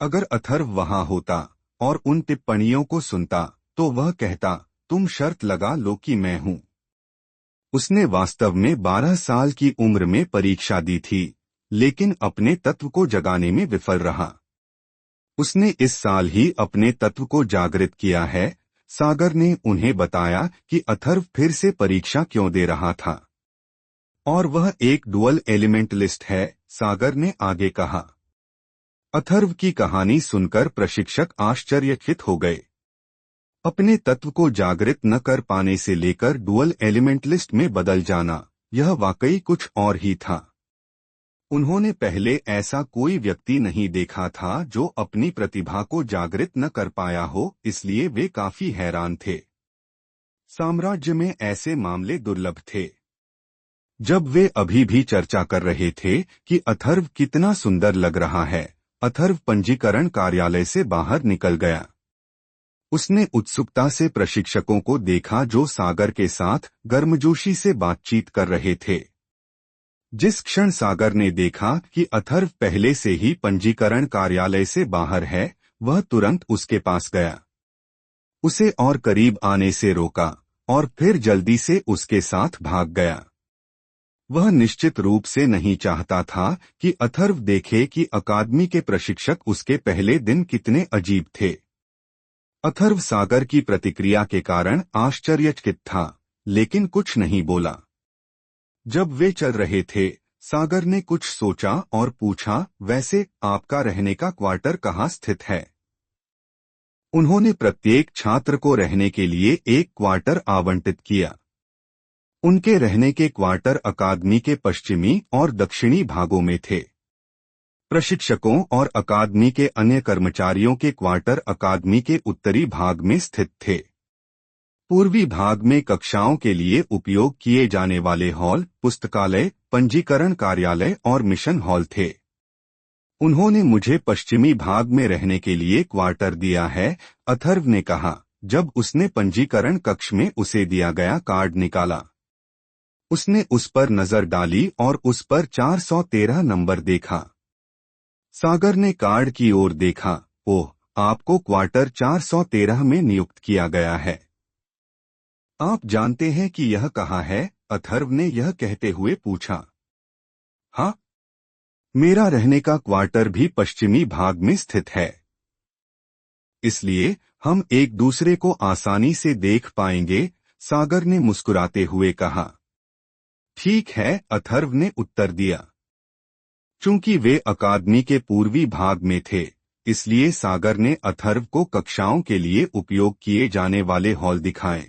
अगर अथर्व वहां होता और उन टिप्पणियों को सुनता तो वह कहता, तुम शर्त लगा लो कि मैं हूं। उसने वास्तव में 12 साल की उम्र में परीक्षा दी थी, लेकिन अपने तत्व को जगाने में विफल रहा। उसने इस साल ही अपने तत्व को जागृत किया है। सागर ने उन्हें बताया कि अथर्व फिर से परीक्षा क्यों दे रहा था। और वह एक डुअल एलिमेंटलिस्ट है, सागर ने आगे कहा। अथर्व की कहानी सुनकर प्रशिक्षक आश्चर्यचकित हो गए। अपने तत्व को जागृत न कर पाने से लेकर डुअल एलिमेंटलिस्ट में बदल जाना, यह वाकई कुछ और ही था। उन्होंने पहले ऐसा कोई व्यक्ति नहीं देखा था जो अपनी प्रतिभा को जागृत न कर पाया हो, इसलिए वे काफी हैरान थे। साम्राज्य में ऐसे मामले दुर्लभ थे। जब वे अभी भी चर्चा कर रहे थे कि अथर्व कितना सुंदर लग रहा है, अथर्व पंजीकरण कार्यालय से बाहर निकल गया। उसने उत्सुकता से प्रशिक्षकों को देखा जो सागर के साथ गर्मजोशी से बातचीत कर रहे थे। जिस क्षण सागर ने देखा कि अथर्व पहले से ही पंजीकरण कार्यालय से बाहर है, वह तुरंत उसके पास गया। उसे और करीब आने से रोका और फिर जल्दी से उसके साथ भाग गया। वह निश्चित रूप से नहीं चाहता था कि अथर्व देखे कि अकादमी के प्रशिक्षक उसके पहले दिन कितने अजीब थे। अथर्व सागर की प्रतिक्रिया के कारण आश्चर्यचकित था, लेकिन कुछ नहीं बोला। जब वे चल रहे थे, सागर ने कुछ सोचा और पूछा, वैसे आपका रहने का क्वार्टर कहाँ स्थित है? उन्होंने प्रत्येक छात्र को रहने के लिए एक क्वार्टर आवंटित किया। उनके रहने के क्वार्टर अकादमी के पश्चिमी और दक्षिणी भागों में थे। प्रशिक्षकों और अकादमी के अन्य कर्मचारियों के क्वार्टर अकादमी के उत्तरी भाग में स्थित थे। पूर्वी भाग में कक्षाओं के लिए उपयोग किए जाने वाले हॉल, पुस्तकालय, पंजीकरण कार्यालय और मिशन हॉल थे। उन्होंने मुझे पश्चिमी भाग में रहने के लिए क्वार्टर दिया है, अथर्व ने कहा, जब उसने पंजीकरण कक्ष में उसे दिया गया कार्ड निकाला। उसने उस पर नजर डाली और उस पर 413 नंबर देखा। सागर ने कार्ड की ओर देखा। ओह, आपको क्वार्टर 413 में नियुक्त किया गया है। आप जानते हैं कि यह कहाँ है? अथर्व ने यह कहते हुए पूछा। हाँ, मेरा रहने का क्वार्टर भी पश्चिमी भाग में स्थित है, इसलिए हम एक दूसरे को आसानी से देख पाएंगे, सागर ने मुस्कुराते हुए कहा। ठीक है, अथर्व ने उत्तर दिया। चूंकि वे अकादमी के पूर्वी भाग में थे, इसलिए सागर ने अथर्व को कक्षाओं के लिए उपयोग किए जाने वाले हॉल दिखाए।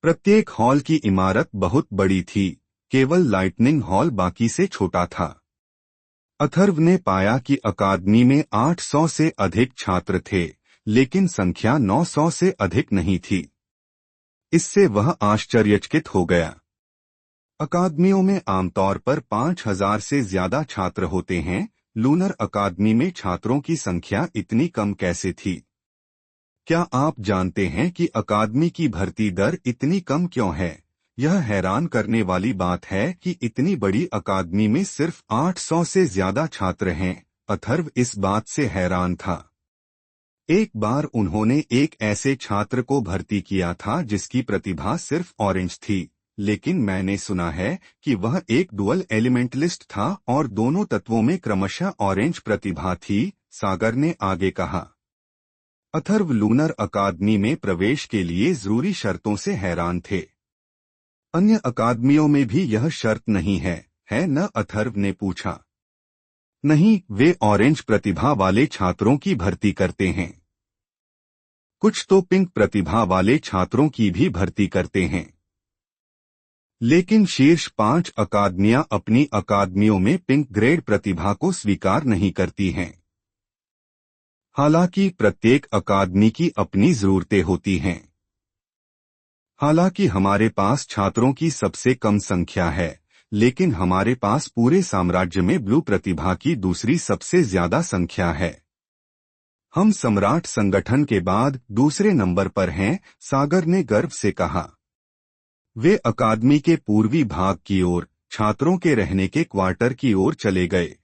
प्रत्येक हॉल की इमारत बहुत बड़ी थी, केवल लाइटनिंग हॉल बाकी से छोटा था। अथर्व ने पाया कि अकादमी में 800 से अधिक छात्र थे, लेकिन संख्या 900 से अधिक नहीं थी। इससे वह आश्चर्यचकित हो गया। अकादमियों में आमतौर पर 5000 से ज्यादा छात्र होते हैं, लूनर अकादमी में छात्रों की संख्या इतनी कम कैसे थी? क्या आप जानते हैं कि अकादमी की भर्ती दर इतनी कम क्यों है? यह हैरान करने वाली बात है कि इतनी बड़ी अकादमी में सिर्फ 800 से ज्यादा छात्र हैं। अथर्व इस बात से हैरान था। एक बार उन्होंने एक ऐसे छात्र को भर्ती किया था जिसकी प्रतिभा सिर्फ ऑरेंज थी, लेकिन मैंने सुना है कि वह एक डुअल एलिमेंटलिस्ट था और दोनों तत्वों में क्रमशः ऑरेंज प्रतिभा थी, सागर ने आगे कहा। अथर्व लूनर अकादमी में प्रवेश के लिए जरूरी शर्तों से हैरान थे। अन्य अकादमियों में भी यह शर्त नहीं है न? अथर्व ने पूछा। नहीं, वे ऑरेंज प्रतिभा वाले छात्रों की भर्ती करते हैं। कुछ तो पिंक प्रतिभा वाले छात्रों की भी भर्ती करते हैं, लेकिन शीर्ष 5 अकादमियां अपनी अकादमियों में पिंक ग्रेड प्रतिभा को स्वीकार नहीं करती हैं। हालांकि प्रत्येक अकादमी की अपनी जरूरतें होती हैं। हालांकि हमारे पास छात्रों की सबसे कम संख्या है, लेकिन हमारे पास पूरे साम्राज्य में ब्लू प्रतिभा की दूसरी सबसे ज्यादा संख्या है। हम सम्राट संगठन के बाद दूसरे नंबर पर हैं, सागर ने गर्व से कहा। वे अकादमी के पूर्वी भाग की ओर छात्रों के रहने के क्वार्टर की ओर चले गए।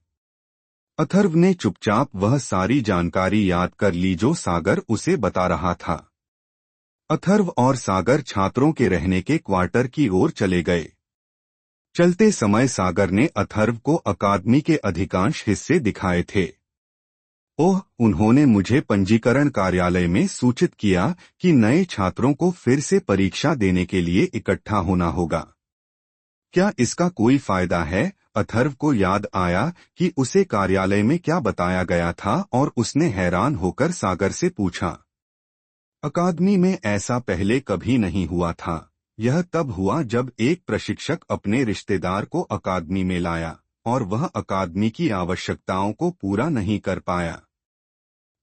अथर्व ने चुपचाप वह सारी जानकारी याद कर ली जो सागर उसे बता रहा था। अथर्व और सागर छात्रों के रहने के क्वार्टर की ओर चले गए। चलते समय सागर ने अथर्व को अकादमी के अधिकांश हिस्से दिखाए थे। ओह, उन्होंने मुझे पंजीकरण कार्यालय में सूचित किया कि नए छात्रों को फिर से परीक्षा देने के लिए इकट्ठा होना होगा। क्या इसका कोई फायदा है? अथर्व को याद आया कि उसे कार्यालय में क्या बताया गया था और उसने हैरान होकर सागर से पूछा। अकादमी में ऐसा पहले कभी नहीं हुआ था। यह तब हुआ जब एक प्रशिक्षक अपने रिश्तेदार को अकादमी में लाया और वह अकादमी की आवश्यकताओं को पूरा नहीं कर पाया।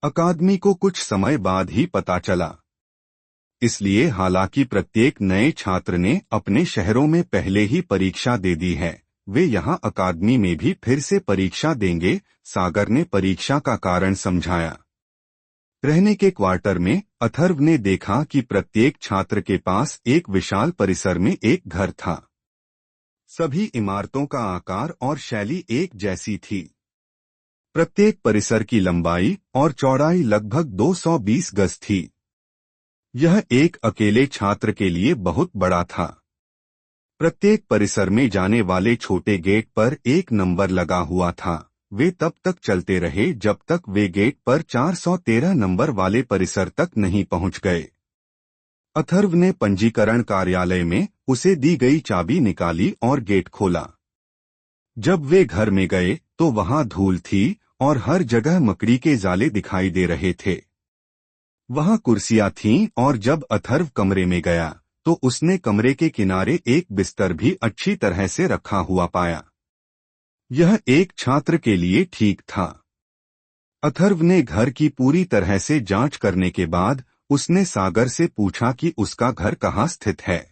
अकादमी को कुछ समय बाद ही पता चला। इसलिए हालांकि प्रत्येक नए छात्र ने अपने शहरों में पहले ही परीक्षा दे दी है, वे यहां अकादमी में भी फिर से परीक्षा देंगे, सागर ने परीक्षा का कारण समझाया। रहने के क्वार्टर में अथर्व ने देखा कि प्रत्येक छात्र के पास एक विशाल परिसर में एक घर था। सभी इमारतों का आकार और शैली एक जैसी थी। प्रत्येक परिसर की लंबाई और चौड़ाई लगभग 220 गज थी। यह एक अकेले छात्र के लिए बहुत बड़ा था। प्रत्येक परिसर में जाने वाले छोटे गेट पर एक नंबर लगा हुआ था। वे तब तक चलते रहे जब तक वे गेट पर 413 नंबर वाले परिसर तक नहीं पहुंच गए। अथर्व ने पंजीकरण कार्यालय में उसे दी गई चाबी निकाली और गेट खोला। जब वे घर में गए तो वहां धूल थी और हर जगह मकड़ी के जाले दिखाई दे रहे थे। वहां कुर्सियां थीं और जब अथर्व कमरे में गया तो उसने कमरे के किनारे एक बिस्तर भी अच्छी तरह से रखा हुआ पाया। यह एक छात्र के लिए ठीक था। अथर्व ने घर की पूरी तरह से जांच करने के बाद उसने सागर से पूछा कि उसका घर कहाँ स्थित है।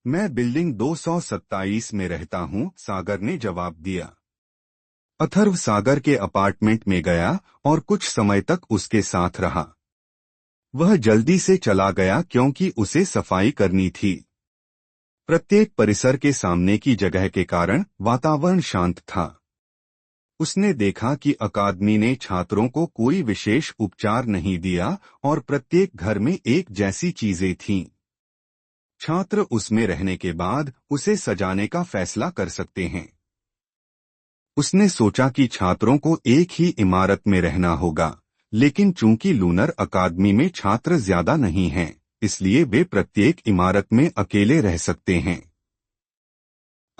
मैं बिल्डिंग 227 में रहता हूं, सागर ने जवाब दिया। अथर्व सागर के अपार्टमेंट में गया और कुछ समय तक उसके साथ रहा। वह जल्दी से चला गया क्योंकि उसे सफाई करनी थी। प्रत्येक परिसर के सामने की जगह के कारण वातावरण शांत था। उसने देखा कि अकादमी ने छात्रों को कोई विशेष उपचार नहीं दिया और प्रत्येक घर में एक जैसी चीजें थीं। छात्र उसमें रहने के बाद उसे सजाने का फैसला कर सकते हैं। उसने सोचा कि छात्रों को एक ही इमारत में रहना होगा, लेकिन चूंकि लूनर अकादमी में छात्र ज्यादा नहीं हैं, इसलिए वे प्रत्येक इमारत में अकेले रह सकते हैं।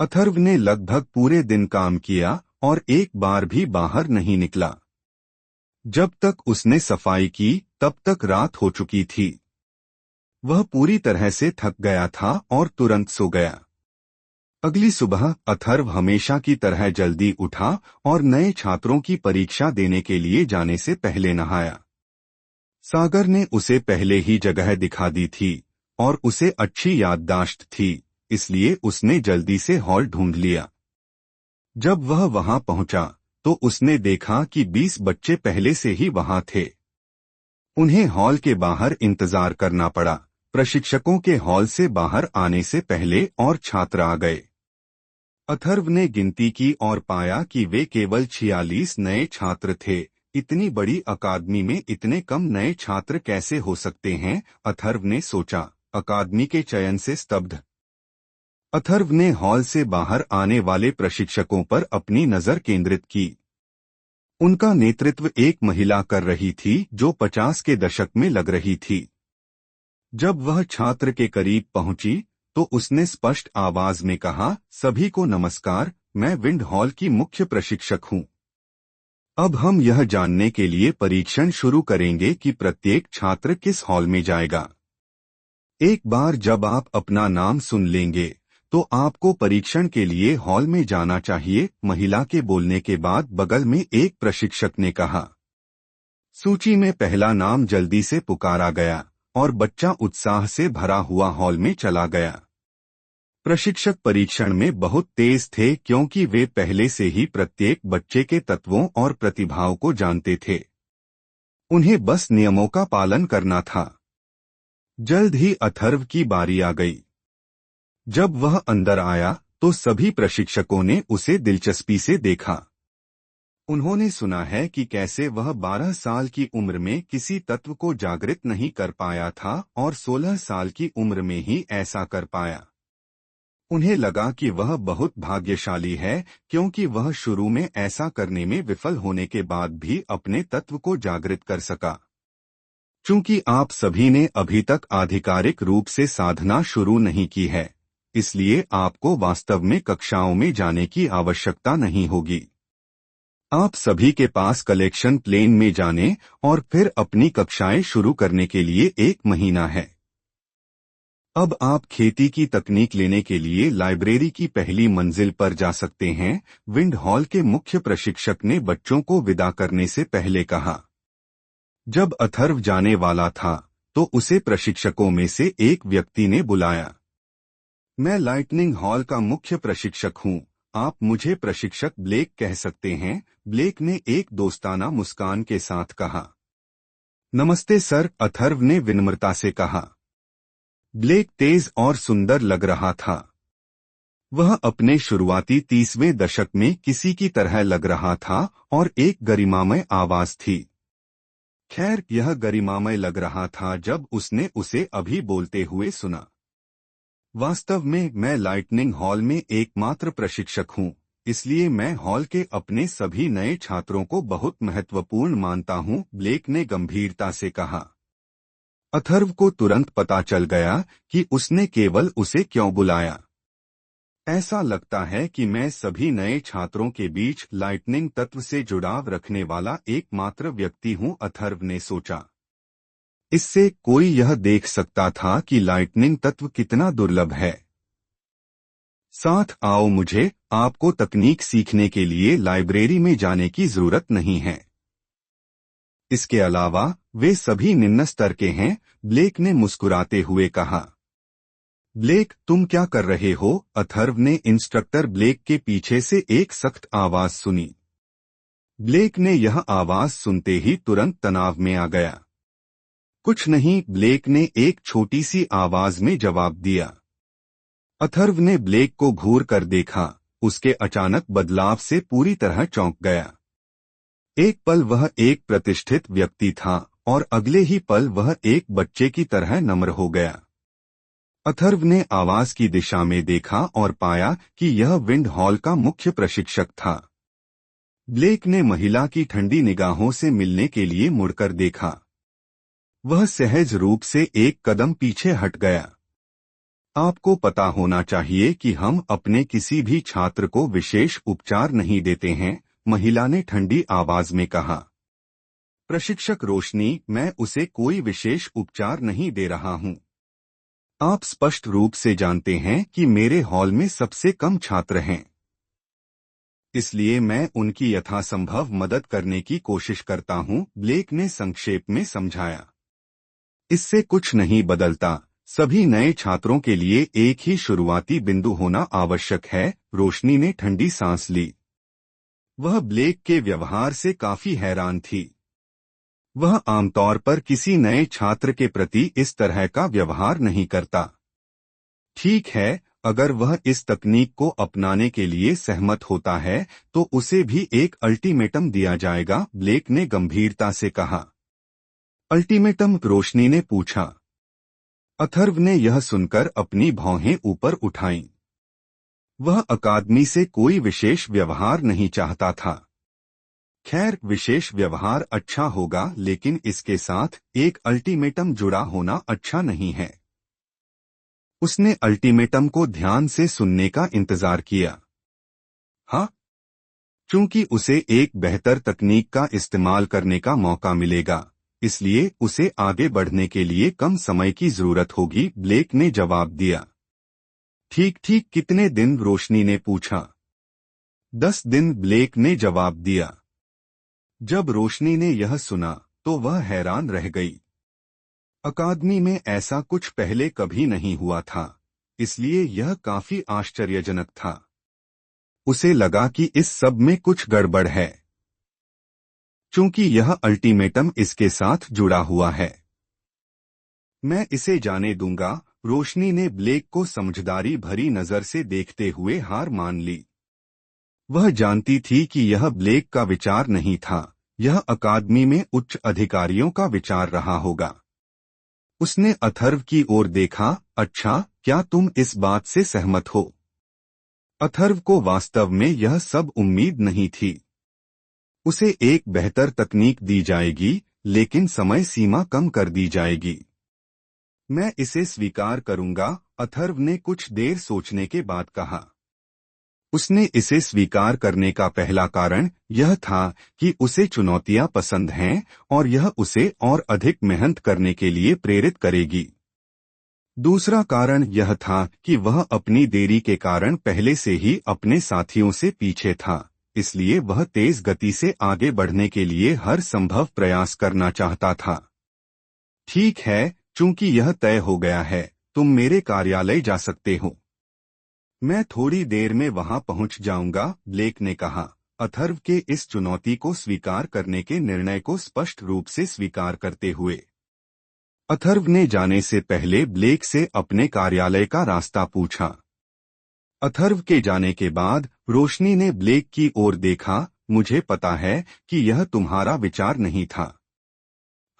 अथर्व ने लगभग पूरे दिन काम किया और एक बार भी बाहर नहीं निकला। जब तक उसने सफाई की तब तक रात हो चुकी थी। वह पूरी तरह से थक गया था और तुरंत सो गया। अगली सुबह अथर्व हमेशा की तरह जल्दी उठा और नए छात्रों की परीक्षा देने के लिए जाने से पहले नहाया। सागर ने उसे पहले ही जगह दिखा दी थी और उसे अच्छी याददाश्त थी, इसलिए उसने जल्दी से हॉल ढूंढ लिया। जब वह वहां पहुंचा तो उसने देखा कि 20 बच्चे पहले से ही वहां थे। उन्हें हॉल के बाहर इंतजार करना पड़ा। प्रशिक्षकों के हॉल से बाहर आने से पहले और छात्र आ गए। अथर्व ने गिनती की और पाया कि वे केवल 46 नए छात्र थे। इतनी बड़ी अकादमी में इतने कम नए छात्र कैसे हो सकते हैं, अथर्व ने सोचा। अकादमी के चयन से स्तब्ध अथर्व ने हॉल से बाहर आने वाले प्रशिक्षकों पर अपनी नजर केंद्रित की। उनका नेतृत्व एक महिला कर रही थी जो 50 के दशक में लग रही थी। जब वह छात्र के करीब पहुंची तो उसने स्पष्ट आवाज में कहा, सभी को नमस्कार, मैं विंड हॉल की मुख्य प्रशिक्षक हूं। अब हम यह जानने के लिए परीक्षण शुरू करेंगे कि प्रत्येक छात्र किस हॉल में जाएगा। एक बार जब आप अपना नाम सुन लेंगे तो आपको परीक्षण के लिए हॉल में जाना चाहिए। महिला के बोलने के बाद बगल में एक प्रशिक्षक ने कहा। सूची में पहला नाम जल्दी से पुकारा गया और बच्चा उत्साह से भरा हुआ हॉल में चला गया। प्रशिक्षक परीक्षण में बहुत तेज थे क्योंकि वे पहले से ही प्रत्येक बच्चे के तत्वों और प्रतिभाओं को जानते थे। उन्हें बस नियमों का पालन करना था। जल्द ही अथर्व की बारी आ गई। जब वह अंदर आया तो सभी प्रशिक्षकों ने उसे दिलचस्पी से देखा। उन्होंने सुना है कि कैसे वह 12 साल की उम्र में किसी तत्व को जागृत नहीं कर पाया था और 16 साल की उम्र में ही ऐसा कर पाया। उन्हें लगा कि वह बहुत भाग्यशाली है क्योंकि वह शुरू में ऐसा करने में विफल होने के बाद भी अपने तत्व को जागृत कर सका। चूंकि आप सभी ने अभी तक आधिकारिक रूप से साधना शुरू नहीं की है, इसलिए आपको वास्तव में कक्षाओं में जाने की आवश्यकता नहीं होगी। आप सभी के पास कलेक्शन प्लेन में जाने और फिर अपनी कक्षाएं शुरू करने के लिए 1 महीना है। अब आप खेती की तकनीक लेने के लिए लाइब्रेरी की पहली मंजिल पर जा सकते हैं, विंड हॉल के मुख्य प्रशिक्षक ने बच्चों को विदा करने से पहले कहा। जब अथर्व जाने वाला था तो उसे प्रशिक्षकों में से एक व्यक्ति ने बुलाया। मैं लाइटनिंग हॉल का मुख्य प्रशिक्षक हूं, आप मुझे प्रशिक्षक ब्लेक कह सकते हैं, ब्लेक ने एक दोस्ताना मुस्कान के साथ कहा। नमस्ते सर, अथर्व ने विनम्रता से कहा। ब्लेक तेज और सुंदर लग रहा था। वह अपने शुरुआती 30वें दशक में किसी की तरह लग रहा था और एक गरिमामय आवाज थी। खैर, यह गरिमामय लग रहा था जब उसने उसे अभी बोलते हुए सुना। वास्तव में मैं लाइटनिंग हॉल में एकमात्र प्रशिक्षक हूँ, इसलिए मैं हॉल के अपने सभी नए छात्रों को बहुत महत्वपूर्ण मानता हूँ, ब्लेक ने गंभीरता से कहा। अथर्व को तुरंत पता चल गया कि उसने केवल उसे क्यों बुलाया। ऐसा लगता है कि मैं सभी नए छात्रों के बीच लाइटनिंग तत्व से जुड़ाव रखने वाला एकमात्र व्यक्ति हूँ, अथर्व ने सोचा। इससे कोई यह देख सकता था कि लाइटनिंग तत्व कितना दुर्लभ है। साथ आओ, मुझे आपको तकनीक सीखने के लिए लाइब्रेरी में जाने की जरूरत नहीं है। इसके अलावा वे सभी निम्न स्तर के हैं, ब्लेक ने मुस्कुराते हुए कहा। ब्लेक, तुम क्या कर रहे हो? अथर्व ने इंस्ट्रक्टर ब्लेक के पीछे से एक सख्त आवाज सुनी। ब्लेक ने यह आवाज सुनते ही तुरंत तनाव में आ गया। कुछ नहीं, ब्लेक ने एक छोटी सी आवाज में जवाब दिया। अथर्व ने ब्लेक को घूर कर देखा, उसके अचानक बदलाव से पूरी तरह चौंक गया। एक पल वह एक प्रतिष्ठित व्यक्ति था और अगले ही पल वह एक बच्चे की तरह नम्र हो गया। अथर्व ने आवाज की दिशा में देखा और पाया कि यह विंड हॉल का मुख्य प्रशिक्षक था। ब्लेक ने महिला की ठंडी निगाहों से मिलने के लिए मुड़कर देखा। वह सहज रूप से एक कदम पीछे हट गया। आपको पता होना चाहिए कि हम अपने किसी भी छात्र को विशेष उपचार नहीं देते हैं, महिला ने ठंडी आवाज में कहा। प्रशिक्षक रोशनी, मैं उसे कोई विशेष उपचार नहीं दे रहा हूं। आप स्पष्ट रूप से जानते हैं कि मेरे हॉल में सबसे कम छात्र हैं, इसलिए मैं उनकी यथासंभव मदद करने की कोशिश करता हूं, ब्लेक ने संक्षेप में समझाया। इससे कुछ नहीं बदलता, सभी नए छात्रों के लिए एक ही शुरुआती बिंदु होना आवश्यक है, रोशनी ने ठंडी सांस ली। वह ब्लेक के व्यवहार से काफी हैरान थी। वह आमतौर पर किसी नए छात्र के प्रति इस तरह का व्यवहार नहीं करता। ठीक है, अगर वह इस तकनीक को अपनाने के लिए सहमत होता है तो उसे भी एक अल्टीमेटम दिया जाएगा, ब्लेक ने गंभीरता से कहा। अल्टीमेटम? रोशनी ने पूछा। अथर्व ने यह सुनकर अपनी भौहें ऊपर उठाईं। वह अकादमी से कोई विशेष व्यवहार नहीं चाहता था। खैर, विशेष व्यवहार अच्छा होगा, लेकिन इसके साथ एक अल्टीमेटम जुड़ा होना अच्छा नहीं है। उसने अल्टीमेटम को ध्यान से सुनने का इंतजार किया। हाँ, चूंकि उसे एक बेहतर तकनीक का इस्तेमाल करने का मौका मिलेगा, इसलिए उसे आगे बढ़ने के लिए कम समय की जरूरत होगी, ब्लेक ने जवाब दिया। ठीक ठीक कितने दिन? रोशनी ने पूछा। 10 दिन, ब्लेक ने जवाब दिया। जब रोशनी ने यह सुना तो वह हैरान रह गई। अकादमी में ऐसा कुछ पहले कभी नहीं हुआ था, इसलिए यह काफी आश्चर्यजनक था। उसे लगा कि इस सब में कुछ गड़बड़ है, चूंकि यह अल्टीमेटम इसके साथ जुड़ा हुआ है। मैं इसे जाने दूंगा, रोशनी ने ब्लेक को समझदारी भरी नजर से देखते हुए हार मान ली। वह जानती थी कि यह ब्लेक का विचार नहीं था, यह अकादमी में उच्च अधिकारियों का विचार रहा होगा। उसने अथर्व की ओर देखा। अच्छा, क्या तुम इस बात से सहमत हो? अथर्व को वास्तव में यह सब उम्मीद नहीं थी। उसे एक बेहतर तकनीक दी जाएगी, लेकिन समय सीमा कम कर दी जाएगी। मैं इसे स्वीकार करूंगा, अथर्व ने कुछ देर सोचने के बाद कहा। उसने इसे स्वीकार करने का पहला कारण यह था कि उसे चुनौतियां पसंद हैं और यह उसे और अधिक मेहनत करने के लिए प्रेरित करेगी। दूसरा कारण यह था कि वह अपनी देरी के कारण पहले से ही अपने साथियों से पीछे था, इसलिए वह तेज गति से आगे बढ़ने के लिए हर संभव प्रयास करना चाहता था। ठीक है, चूंकि यह तय हो गया है, तुम मेरे कार्यालय जा सकते हो। मैं थोड़ी देर में वहां पहुंच जाऊंगा, ब्लेक ने कहा, अथर्व के इस चुनौती को स्वीकार करने के निर्णय को स्पष्ट रूप से स्वीकार करते हुए। अथर्व ने जाने से पहले ब्लेक से अपने कार्यालय का रास्ता पूछा। अथर्व के जाने के बाद रोशनी ने ब्लेक की ओर देखा। मुझे पता है कि यह तुम्हारा विचार नहीं था।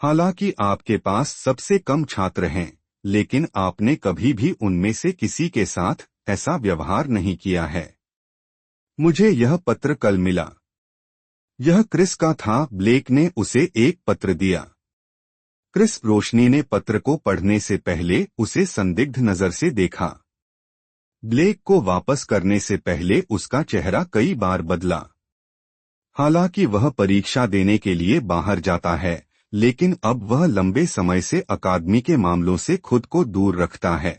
हालांकि आपके पास सबसे कम छात्र हैं, लेकिन आपने कभी भी उनमें से किसी के साथ ऐसा व्यवहार नहीं किया है। मुझे यह पत्र कल मिला। यह क्रिस का था। ब्लेक ने उसे एक पत्र दिया। क्रिस रोशनी ने पत्र को पढ़ने से पहले उसे संदिग्ध नजर से देखा। ब्लेक को वापस करने से पहले उसका चेहरा कई बार बदला। हालांकि वह परीक्षा देने के लिए बाहर जाता है, लेकिन अब वह लंबे समय से अकादमी के मामलों से खुद को दूर रखता है।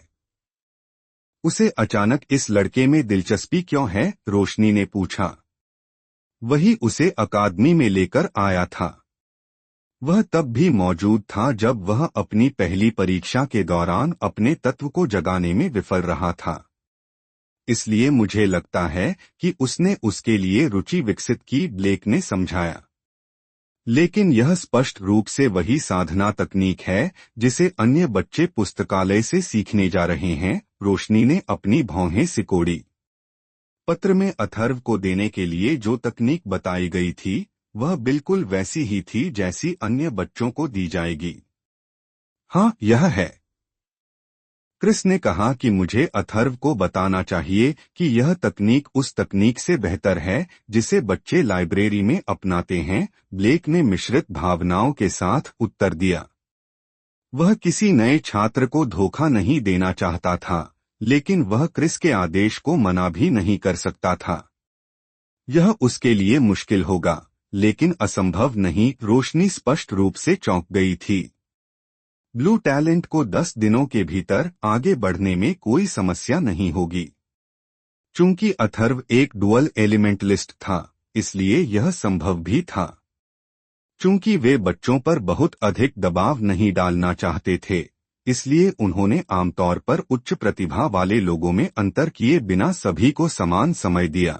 उसे अचानक इस लड़के में दिलचस्पी क्यों है? रोशनी ने पूछा। वही उसे अकादमी में लेकर आया था। वह तब भी मौजूद था जब वह अपनी पहली परीक्षा के दौरान अपने तत्व को जगाने में विफल रहा था। इसलिए मुझे लगता है कि उसने उसके लिए रुचि विकसित की, ब्लेक ने समझाया। लेकिन यह स्पष्ट रूप से वही साधना तकनीक है जिसे अन्य बच्चे पुस्तकालय से सीखने जा रहे हैं। रोशनी ने अपनी भौहें सिकोड़ी। पत्र में अथर्व को देने के लिए जो तकनीक बताई गई थी, वह बिल्कुल वैसी ही थी जैसी अन्य बच्चों को दी जाएगी। हाँ, यह है। क्रिस ने कहा कि मुझे अथर्व को बताना चाहिए कि यह तकनीक उस तकनीक से बेहतर है जिसे बच्चे लाइब्रेरी में अपनाते हैं। ब्लेक ने मिश्रित भावनाओं के साथ उत्तर दिया। वह किसी नए छात्र को धोखा नहीं देना चाहता था, लेकिन वह क्रिस के आदेश को मना भी नहीं कर सकता था। यह उसके लिए मुश्किल होगा, लेकिन असंभव नहीं। रोशनी स्पष्ट रूप से चौंक गई थी। ब्लू टैलेंट को 10 दिनों के भीतर आगे बढ़ने में कोई समस्या नहीं होगी। चूंकि अथर्व एक डुअल एलिमेंटलिस्ट था, इसलिए यह संभव भी था। चूंकि वे बच्चों पर बहुत अधिक दबाव नहीं डालना चाहते थे, इसलिए उन्होंने आमतौर पर उच्च प्रतिभा वाले लोगों में अंतर किए बिना सभी को समान समय दिया।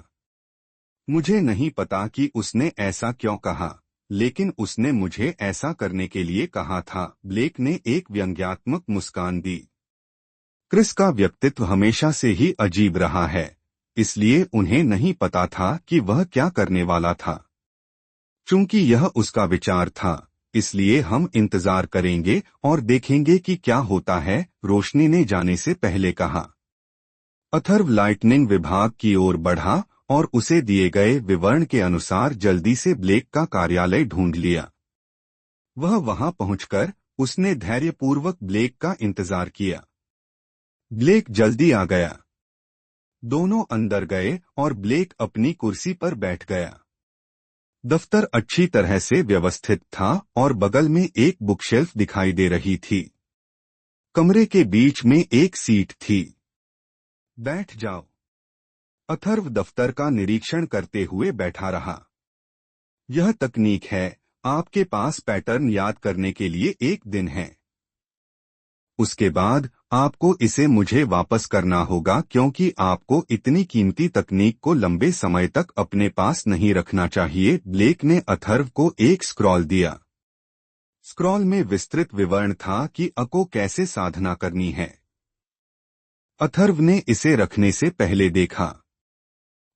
मुझे नहीं पता कि उसने ऐसा क्यों कहा, लेकिन उसने मुझे ऐसा करने के लिए कहा था। ब्लेक ने एक व्यंग्यात्मक मुस्कान दी। क्रिस का व्यक्तित्व हमेशा से ही अजीब रहा है, इसलिए उन्हें नहीं पता था कि वह क्या करने वाला था। चूंकि यह उसका विचार था, इसलिए हम इंतजार करेंगे और देखेंगे कि क्या होता है, रोशनी ने जाने से पहले कहा। अथर्व लाइटनिंग विभाग की ओर बढ़ा और उसे दिए गए विवरण के अनुसार जल्दी से ब्लेक का कार्यालय ढूंढ लिया। वह वहां पहुंचकर उसने धैर्यपूर्वक ब्लेक का इंतजार किया। ब्लेक जल्दी आ गया। दोनों अंदर गए और ब्लेक अपनी कुर्सी पर बैठ गया। दफ्तर अच्छी तरह से व्यवस्थित था और बगल में एक बुकशेल्फ दिखाई दे रही थी। कमरे के बीच में एक सीट थी। बैठ जाओ। अथर्व दफ्तर का निरीक्षण करते हुए बैठा रहा। यह तकनीक है, आपके पास पैटर्न याद करने के लिए 1 दिन है। उसके बाद आपको इसे मुझे वापस करना होगा, क्योंकि आपको इतनी कीमती तकनीक को लंबे समय तक अपने पास नहीं रखना चाहिए। ब्लेक ने अथर्व को एक स्क्रॉल दिया। स्क्रॉल में विस्तृत विवरण था कि अको कैसे साधना करनी है। अथर्व ने इसे रखने से पहले देखा।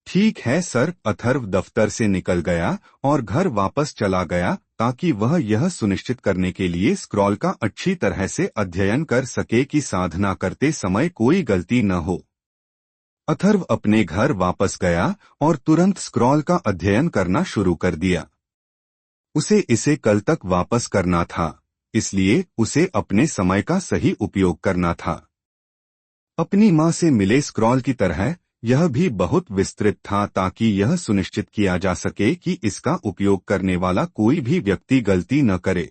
ठीक है सर। अथर्व दफ्तर से निकल गया और घर वापस चला गया ताकि वह यह सुनिश्चित करने के लिए स्क्रॉल का अच्छी तरह से अध्ययन कर सके कि साधना करते समय कोई गलती न हो। अथर्व अपने घर वापस गया और तुरंत स्क्रॉल का अध्ययन करना शुरू कर दिया। उसे इसे कल तक वापस करना था, इसलिए उसे अपने समय का सही उपयोग करना था। अपनी मां से मिले स्क्रॉल की तरह यह भी बहुत विस्तृत था ताकि यह सुनिश्चित किया जा सके कि इसका उपयोग करने वाला कोई भी व्यक्ति गलती न करे।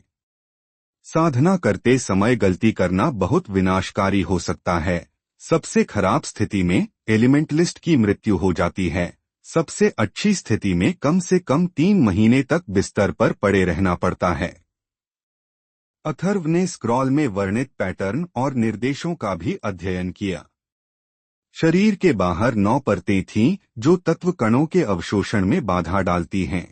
साधना करते समय गलती करना बहुत विनाशकारी हो सकता है। सबसे खराब स्थिति में एलिमेंटलिस्ट की मृत्यु हो जाती है। सबसे अच्छी स्थिति में कम से कम 3 महीने तक बिस्तर पर पड़े रहना पड़ता है। अथर्व ने स्क्रॉल में वर्णित पैटर्न और निर्देशों का भी अध्ययन किया। शरीर के बाहर 9 परतें थीं जो तत्व कणों के अवशोषण में बाधा डालती हैं।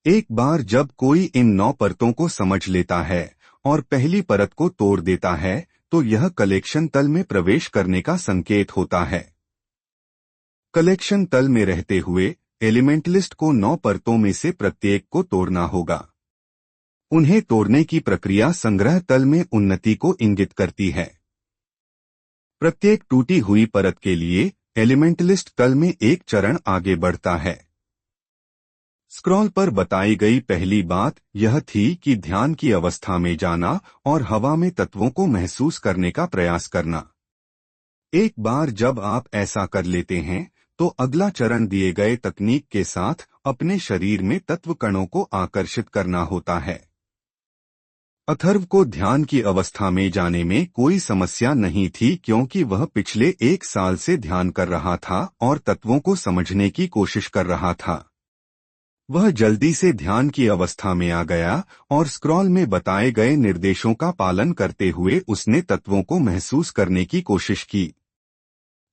एक बार जब कोई इन 9 परतों को समझ लेता है और पहली परत को तोड़ देता है, तो यह कलेक्शन तल में प्रवेश करने का संकेत होता है। कलेक्शन तल में रहते हुए एलिमेंटलिस्ट को 9 परतों में से प्रत्येक को तोड़ना होगा। उन्हें तोड़ने की प्रक्रिया संग्रह तल में उन्नति को इंगित करती है। प्रत्येक टूटी हुई परत के लिए एलिमेंटलिस्ट तल में एक चरण आगे बढ़ता है। स्क्रॉल पर बताई गई पहली बात यह थी कि ध्यान की अवस्था में जाना और हवा में तत्वों को महसूस करने का प्रयास करना। एक बार जब आप ऐसा कर लेते हैं तो अगला चरण दिए गए तकनीक के साथ अपने शरीर में तत्व कणों को आकर्षित करना होता है। अथर्व को ध्यान की अवस्था में जाने में कोई समस्या नहीं थी क्योंकि वह पिछले 1 साल से ध्यान कर रहा था और तत्वों को समझने की कोशिश कर रहा था। वह जल्दी से ध्यान की अवस्था में आ गया और स्क्रॉल में बताए गए निर्देशों का पालन करते हुए उसने तत्वों को महसूस करने की कोशिश की।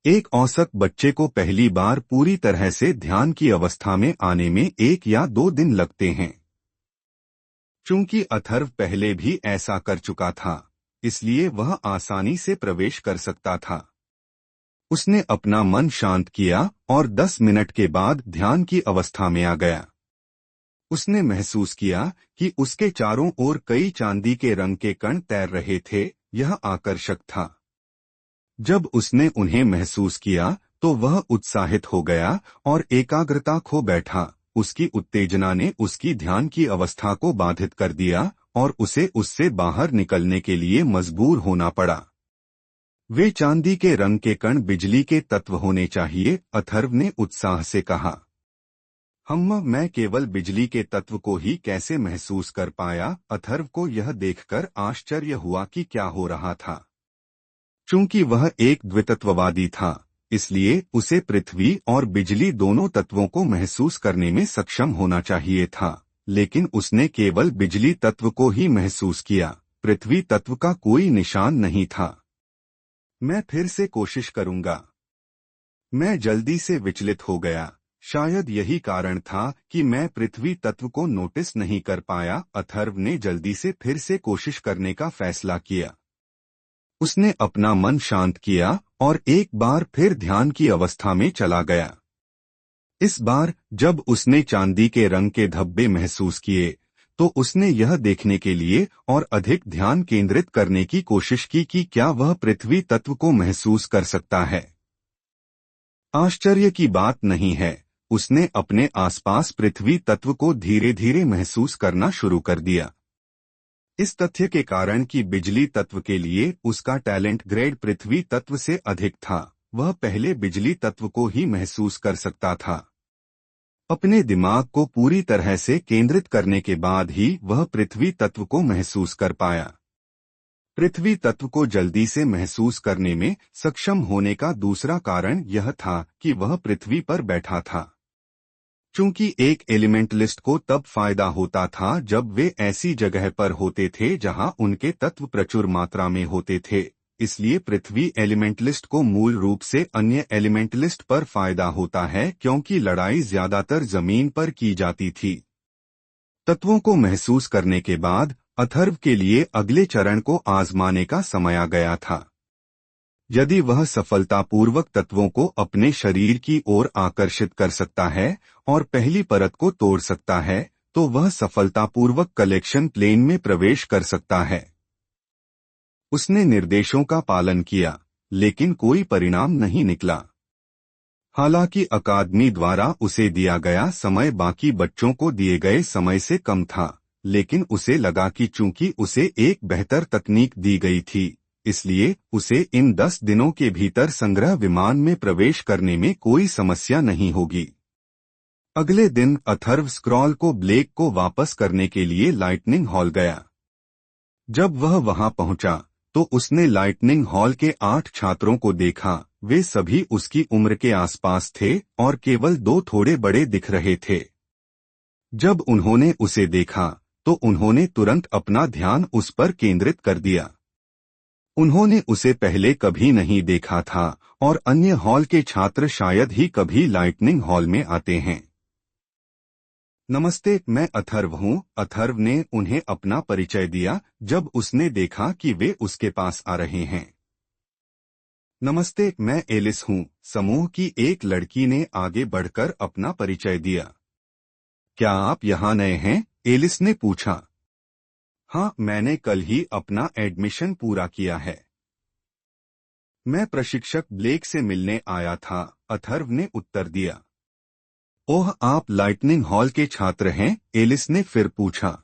एक औसत बच्चे को पहली बार पूरी तरह से ध्यान की अवस्था में आने में 1 या 2 दिन लगते हैं। चूंकि अथर्व पहले भी ऐसा कर चुका था, इसलिए वह आसानी से प्रवेश कर सकता था। उसने अपना मन शांत किया और 10 मिनट के बाद ध्यान की अवस्था में आ गया। उसने महसूस किया कि उसके चारों ओर कई चांदी के रंग के कण तैर रहे थे। यह आकर्षक था। जब उसने उन्हें महसूस किया तो वह उत्साहित हो गया और एकाग्रता खो बैठा। उसकी उत्तेजना ने उसकी ध्यान की अवस्था को बाधित कर दिया और उसे उससे बाहर निकलने के लिए मजबूर होना पड़ा। वे चांदी के रंग के कण बिजली के तत्व होने चाहिए, अथर्व ने उत्साह से कहा। मैं केवल बिजली के तत्व को ही कैसे महसूस कर पाया? अथर्व को यह देखकर आश्चर्य हुआ कि क्या हो रहा था। चूंकि वह एक द्वितत्ववादी था, इसलिए उसे पृथ्वी और बिजली दोनों तत्वों को महसूस करने में सक्षम होना चाहिए था, लेकिन उसने केवल बिजली तत्व को ही महसूस किया। पृथ्वी तत्व का कोई निशान नहीं था। मैं फिर से कोशिश करूंगा। मैं जल्दी से विचलित हो गया। शायद यही कारण था कि मैं पृथ्वी तत्व को नोटिस नहीं कर पाया। अथर्व ने जल्दी से फिर से कोशिश करने का फैसला किया। उसने अपना मन शांत किया और एक बार फिर ध्यान की अवस्था में चला गया। इस बार जब उसने चांदी के रंग के धब्बे महसूस किए तो उसने यह देखने के लिए और अधिक ध्यान केंद्रित करने की कोशिश की कि क्या वह पृथ्वी तत्व को महसूस कर सकता है। आश्चर्य की बात नहीं है, उसने अपने आसपास पृथ्वी तत्व को धीरे धीरे महसूस करना शुरू कर दिया। इस तथ्य के कारण कि बिजली तत्व के लिए उसका टैलेंट ग्रेड पृथ्वी तत्व से अधिक था, वह पहले बिजली तत्व को ही महसूस कर सकता था। अपने दिमाग को पूरी तरह से केंद्रित करने के बाद ही वह पृथ्वी तत्व को महसूस कर पाया। पृथ्वी तत्व को जल्दी से महसूस करने में सक्षम होने का दूसरा कारण यह था कि वह पृथ्वी पर बैठा था। चूंकि एक एलिमेंटलिस्ट को तब फायदा होता था जब वे ऐसी जगह पर होते थे जहां उनके तत्व प्रचुर मात्रा में होते थे, इसलिए पृथ्वी एलिमेंटलिस्ट को मूल रूप से अन्य एलिमेंटलिस्ट पर फायदा होता है क्योंकि लड़ाई ज्यादातर जमीन पर की जाती थी। तत्वों को महसूस करने के बाद अथर्व के लिए अगले चरण को आजमाने का समय आ गया था। यदि वह सफलतापूर्वक तत्वों को अपने शरीर की ओर आकर्षित कर सकता है और पहली परत को तोड़ सकता है, तो वह सफलतापूर्वक कलेक्शन प्लेन में प्रवेश कर सकता है। उसने निर्देशों का पालन किया, लेकिन कोई परिणाम नहीं निकला। हालांकि अकादमी द्वारा उसे दिया गया समय बाकी बच्चों को दिए गए समय से कम था, लेकिन उसे लगा कि चूंकि उसे एक बेहतर तकनीक दी गई थी, इसलिए उसे इन 10 दिनों के भीतर संग्रह विमान में प्रवेश करने में कोई समस्या नहीं होगी। अगले दिन अथर्व स्क्रॉल को ब्लेक को वापस करने के लिए लाइटनिंग हॉल गया। जब वह वहां पहुंचा तो उसने लाइटनिंग हॉल के 8 छात्रों को देखा। वे सभी उसकी उम्र के आसपास थे और केवल 2 थोड़े बड़े दिख रहे थे। जब उन्होंने उसे देखा तो उन्होंने तुरंत अपना ध्यान उस पर केंद्रित कर दिया। उन्होंने उसे पहले कभी नहीं देखा था और अन्य हॉल के छात्र शायद ही कभी लाइटनिंग हॉल में आते हैं। नमस्ते, मैं अथर्व हूँ। अथर्व ने उन्हें अपना परिचय दिया जब उसने देखा कि वे उसके पास आ रहे हैं। नमस्ते, मैं एलिस हूँ, समूह की एक लड़की ने आगे बढ़कर अपना परिचय दिया। क्या आप यहाँ नए हैं? एलिस ने पूछा। हाँ, मैंने कल ही अपना एडमिशन पूरा किया है। मैं प्रशिक्षक ब्लेक से मिलने आया था, अथर्व ने उत्तर दिया। ओह, आप लाइटनिंग हॉल के छात्र हैं? एलिस ने फिर पूछा।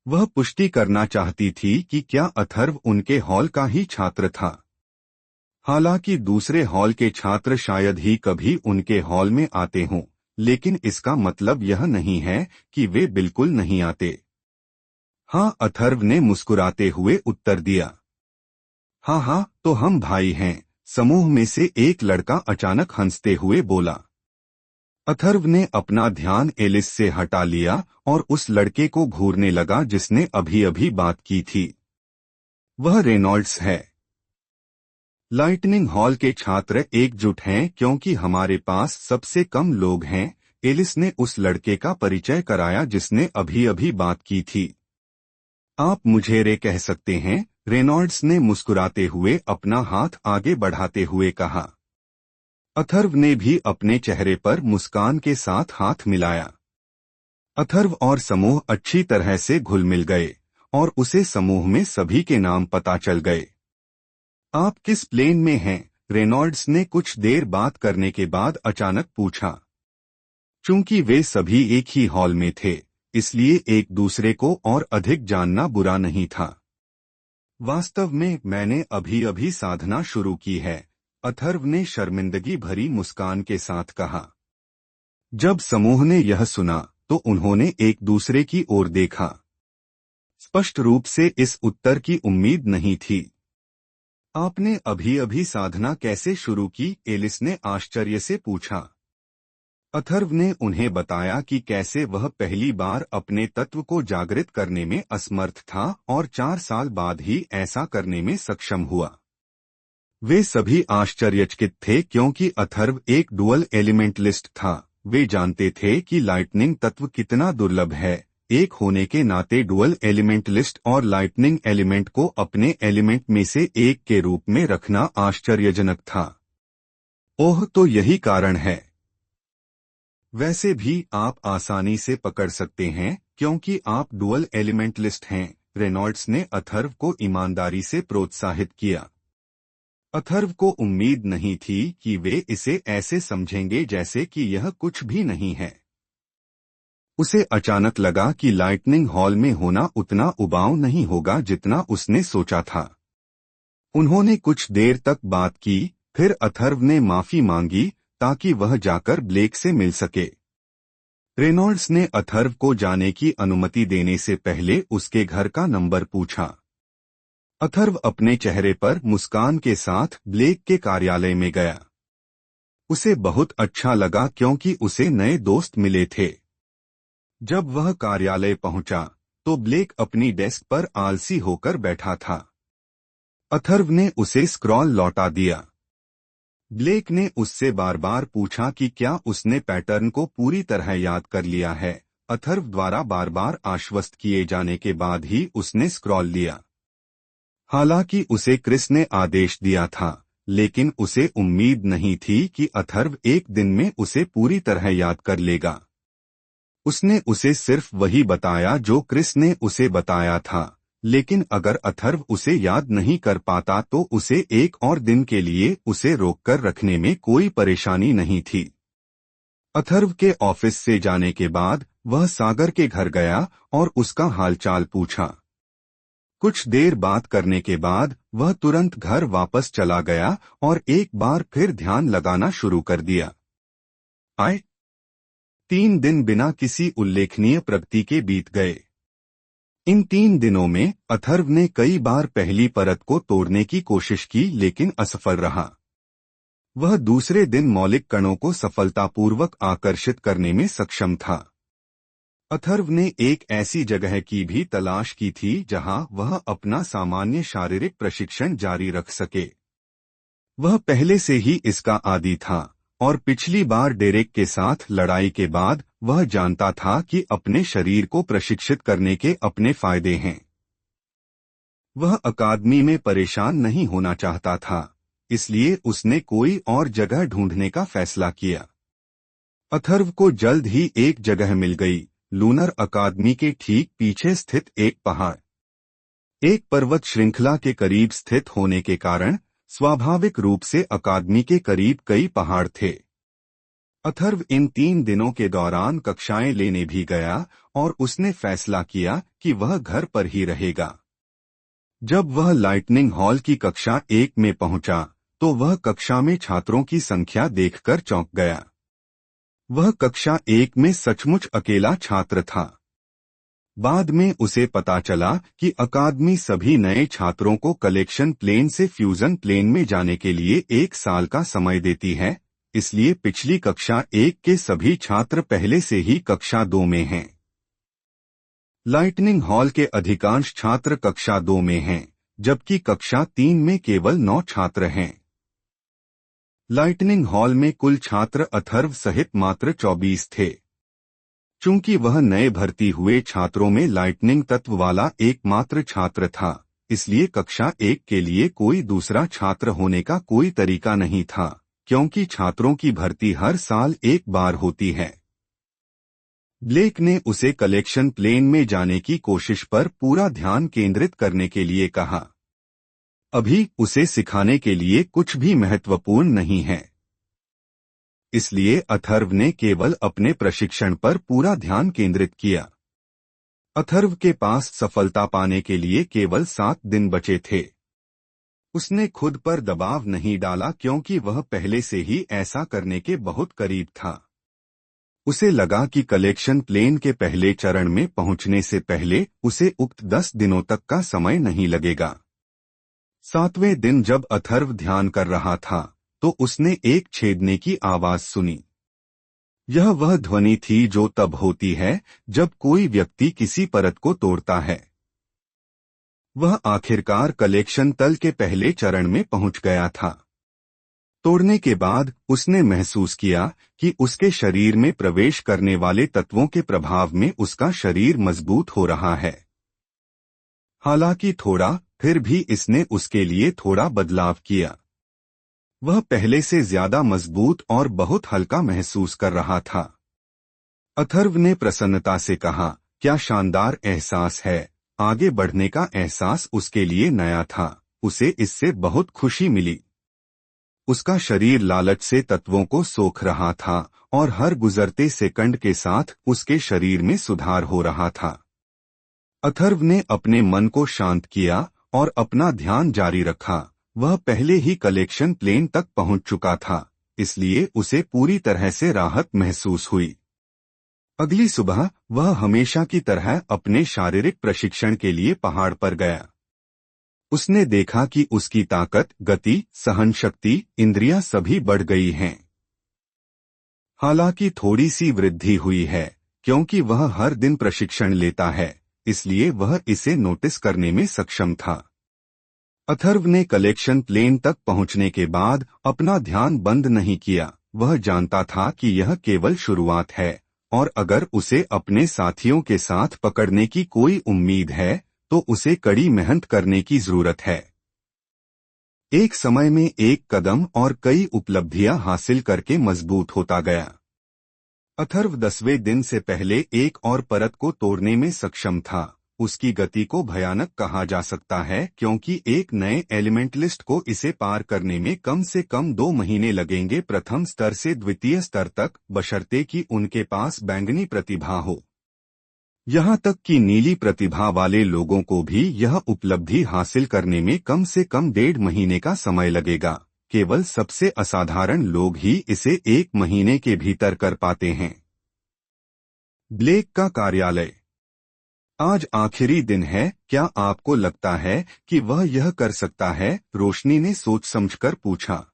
वह पुष्टि करना चाहती थी कि क्या अथर्व उनके हॉल का ही छात्र था। हालांकि दूसरे हॉल के छात्र शायद ही कभी उनके हॉल में आते हों, लेकिन इसका मतलब यह नहीं है कि वे बिल्कुल नहीं आते। हाँ, अथर्व ने मुस्कुराते हुए उत्तर दिया। हाँ हाँ, तो हम भाई हैं, समूह में से एक लड़का अचानक हंसते हुए बोला। अथर्व ने अपना ध्यान एलिस से हटा लिया और उस लड़के को घूरने लगा जिसने अभी अभी बात की थी। वह रेनॉल्ड्स है। लाइटनिंग हॉल के छात्र एकजुट हैं क्योंकि हमारे पास सबसे कम लोग हैं, एलिस ने उस लड़के का परिचय कराया जिसने अभी अभी बात की थी। आप मुझे रे कह सकते हैं, रेनॉल्ड्स ने मुस्कुराते हुए अपना हाथ आगे बढ़ाते हुए कहा। अथर्व ने भी अपने चेहरे पर मुस्कान के साथ हाथ मिलाया। अथर्व और समूह अच्छी तरह से घुल मिल गए और उसे समूह में सभी के नाम पता चल गए। आप किस प्लेन में हैं? रेनॉल्ड्स ने कुछ देर बात करने के बाद अचानक पूछा। चूंकि वे सभी एक ही हॉल में थे, इसलिए एक दूसरे को और अधिक जानना बुरा नहीं था। वास्तव में मैंने अभी अभी साधना शुरू की है, अथर्व ने शर्मिंदगी भरी मुस्कान के साथ कहा। जब समूह ने यह सुना तो उन्होंने एक दूसरे की ओर देखा। स्पष्ट रूप से इस उत्तर की उम्मीद नहीं थी। आपने अभी अभी साधना कैसे शुरू की? एलिस ने आश्चर्य से पूछा। अथर्व ने उन्हें बताया कि कैसे वह पहली बार अपने तत्व को जागृत करने में असमर्थ था और 4 साल बाद ही ऐसा करने में सक्षम हुआ। वे सभी आश्चर्यचकित थे क्योंकि अथर्व एक डुअल एलिमेंटलिस्ट था। वे जानते थे कि लाइटनिंग तत्व कितना दुर्लभ है, एक होने के नाते डुअल एलिमेंटलिस्ट और लाइटनिंग एलिमेंट को अपने एलिमेंट में से एक के रूप में रखना आश्चर्यजनक था। ओह, तो यही कारण है। वैसे भी आप आसानी से पकड़ सकते हैं क्योंकि आप डुअल एलिमेंटलिस्ट हैं, रेनॉल्ड्स ने अथर्व को ईमानदारी से प्रोत्साहित किया। अथर्व को उम्मीद नहीं थी कि वे इसे ऐसे समझेंगे जैसे कि यह कुछ भी नहीं है। उसे अचानक लगा कि लाइटनिंग हॉल में होना उतना उबाऊ नहीं होगा जितना उसने सोचा था। उन्होंने कुछ देर तक बात की, फिर अथर्व ने माफी मांगी ताकि वह जाकर ब्लेक से मिल सके। रेनॉल्ड्स ने अथर्व को जाने की अनुमति देने से पहले उसके घर का नंबर पूछा। अथर्व अपने चेहरे पर मुस्कान के साथ ब्लेक के कार्यालय में गया। उसे बहुत अच्छा लगा क्योंकि उसे नए दोस्त मिले थे। जब वह कार्यालय पहुंचा तो ब्लेक अपनी डेस्क पर आलसी होकर बैठा था। अथर्व ने उसे स्क्रॉल लौटा दिया। ब्लेक ने उससे बार बार पूछा कि क्या उसने पैटर्न को पूरी तरह याद कर लिया है। अथर्व द्वारा बार बार आश्वस्त किए जाने के बाद ही उसने स्क्रॉल लिया। हालांकि उसे क्रिस ने आदेश दिया था, लेकिन उसे उम्मीद नहीं थी कि अथर्व एक दिन में उसे पूरी तरह याद कर लेगा। उसने उसे सिर्फ वही बताया जो क्रिस ने उसे बताया था, लेकिन अगर अथर्व उसे याद नहीं कर पाता तो उसे एक और दिन के लिए उसे रोककर रखने में कोई परेशानी नहीं थी। अथर्व के ऑफिस से जाने के बाद वह सागर के घर गया और उसका हालचाल पूछा। कुछ देर बात करने के बाद वह तुरंत घर वापस चला गया और एक बार फिर ध्यान लगाना शुरू कर दिया। 3 दिन बिना किसी उल्लेखनीय प्रगति के बीत गए। इन 3 दिनों में अथर्व ने कई बार पहली परत को तोड़ने की कोशिश की लेकिन असफल रहा। वह दूसरे दिन मौलिक कणों को सफलतापूर्वक आकर्षित करने में सक्षम था। अथर्व ने एक ऐसी जगह की भी तलाश की थी जहां वह अपना सामान्य शारीरिक प्रशिक्षण जारी रख सके। वह पहले से ही इसका आदी था और पिछली बार डेरेक के साथ लड़ाई के बाद वह जानता था कि अपने शरीर को प्रशिक्षित करने के अपने फायदे हैं। वह अकादमी में परेशान नहीं होना चाहता था, इसलिए उसने कोई और जगह ढूंढने का फैसला किया। अथर्व को जल्द ही एक जगह मिल गई लूनर अकादमी के ठीक पीछे स्थित एक पहाड़ एक पर्वत श्रृंखला के करीब स्थित होने के कारण स्वाभाविक रूप से अकादमी के करीब कई पहाड़ थे। अथर्व इन 3 दिनों के दौरान कक्षाएं लेने भी गया और उसने फैसला किया कि वह घर पर ही रहेगा। जब वह लाइटनिंग हॉल की कक्षा 1 में पहुंचा तो वह कक्षा में छात्रों की संख्या देखकर चौंक गया। वह कक्षा 1 में सचमुच अकेला छात्र था। बाद में उसे पता चला कि अकादमी सभी नए छात्रों को कलेक्शन प्लेन से फ्यूजन प्लेन में जाने के लिए 1 साल का समय देती है, इसलिए पिछली कक्षा 1 के सभी छात्र पहले से ही कक्षा 2 में हैं। लाइटनिंग हॉल के अधिकांश छात्र कक्षा 2 में हैं, जबकि कक्षा 3 में केवल 9 छात्र हैं। लाइटनिंग हॉल में कुल छात्र अथर्व सहित मात्र 24 थे। चूंकि वह नए भर्ती हुए छात्रों में लाइटनिंग तत्व वाला एकमात्र छात्र था, इसलिए कक्षा 1 के लिए कोई दूसरा छात्र होने का कोई तरीका नहीं था, क्योंकि छात्रों की भर्ती हर साल एक बार होती है। ब्लेक ने उसे कलेक्शन प्लेन में जाने की कोशिश पर पूरा ध्यान केंद्रित करने के लिए कहा। अभी उसे सिखाने के लिए कुछ भी महत्वपूर्ण नहीं है। इसलिए अथर्व ने केवल अपने प्रशिक्षण पर पूरा ध्यान केंद्रित किया। अथर्व के पास सफलता पाने के लिए केवल 7 दिन बचे थे। उसने खुद पर दबाव नहीं डाला क्योंकि वह पहले से ही ऐसा करने के बहुत करीब था। उसे लगा कि कलेक्शन प्लेन के पहले चरण में पहुंचने से पहले उसे उक्त 10 दिनों तक का समय नहीं लगेगा। 7वें दिन जब अथर्व ध्यान कर रहा था तो उसने एक छेदने की आवाज सुनी। यह वह ध्वनि थी जो तब होती है जब कोई व्यक्ति किसी परत को तोड़ता है। वह आखिरकार कलेक्शन तल के पहले चरण में पहुंच गया था। तोड़ने के बाद उसने महसूस किया कि उसके शरीर में प्रवेश करने वाले तत्वों के प्रभाव में उसका शरीर मजबूत हो रहा है। हालांकि थोड़ा, फिर भी इसने उसके लिए थोड़ा बदलाव किया। वह पहले से ज्यादा मजबूत और बहुत हल्का महसूस कर रहा था। अथर्व ने प्रसन्नता से कहा, क्या शानदार एहसास है। आगे बढ़ने का एहसास उसके लिए नया था। उसे इससे बहुत खुशी मिली। उसका शरीर लालच से तत्वों को सोख रहा था और हर गुजरते सेकंड के साथ उसके शरीर में सुधार हो रहा था। अथर्व ने अपने मन को शांत किया और अपना ध्यान जारी रखा। वह पहले ही कलेक्शन प्लेन तक पहुंच चुका था, इसलिए उसे पूरी तरह से राहत महसूस हुई। अगली सुबह वह हमेशा की तरह अपने शारीरिक प्रशिक्षण के लिए पहाड़ पर गया। उसने देखा कि उसकी ताकत, गति, सहनशक्ति, इंद्रियां सभी बढ़ गई हैं। हालांकि थोड़ी सी वृद्धि हुई है, क्योंकि वह हर दिन प्रशिक्षण लेता है, इसलिए वह इसे नोटिस करने में सक्षम था। अथर्व ने कलेक्शन प्लेन तक पहुंचने के बाद अपना ध्यान बंद नहीं किया। वह जानता था कि यह केवल शुरुआत है और अगर उसे अपने साथियों के साथ पकड़ने की कोई उम्मीद है तो उसे कड़ी मेहनत करने की जरूरत है। एक समय में एक कदम और कई उपलब्धियां हासिल करके मजबूत होता गया। अथर्व 10वें दिन से पहले एक और परत को तोड़ने में सक्षम था। उसकी गति को भयानक कहा जा सकता है क्योंकि एक नए एलिमेंटलिस्ट को इसे पार करने में कम से कम 2 महीने लगेंगे, प्रथम स्तर से द्वितीय स्तर तक, बशर्ते कि उनके पास बैंगनी प्रतिभा हो। यहाँ तक कि नीली प्रतिभा वाले लोगों को भी यह उपलब्धि हासिल करने में कम से कम 1.5 महीने का समय लगेगा। केवल सबसे असाधारण लोग ही इसे 1 महीने के भीतर कर पाते हैं। ब्लेक का कार्यालय। आज आखिरी दिन है, क्या आपको लगता है कि वह यह कर सकता है? रोशनी ने सोच समझकर पूछा।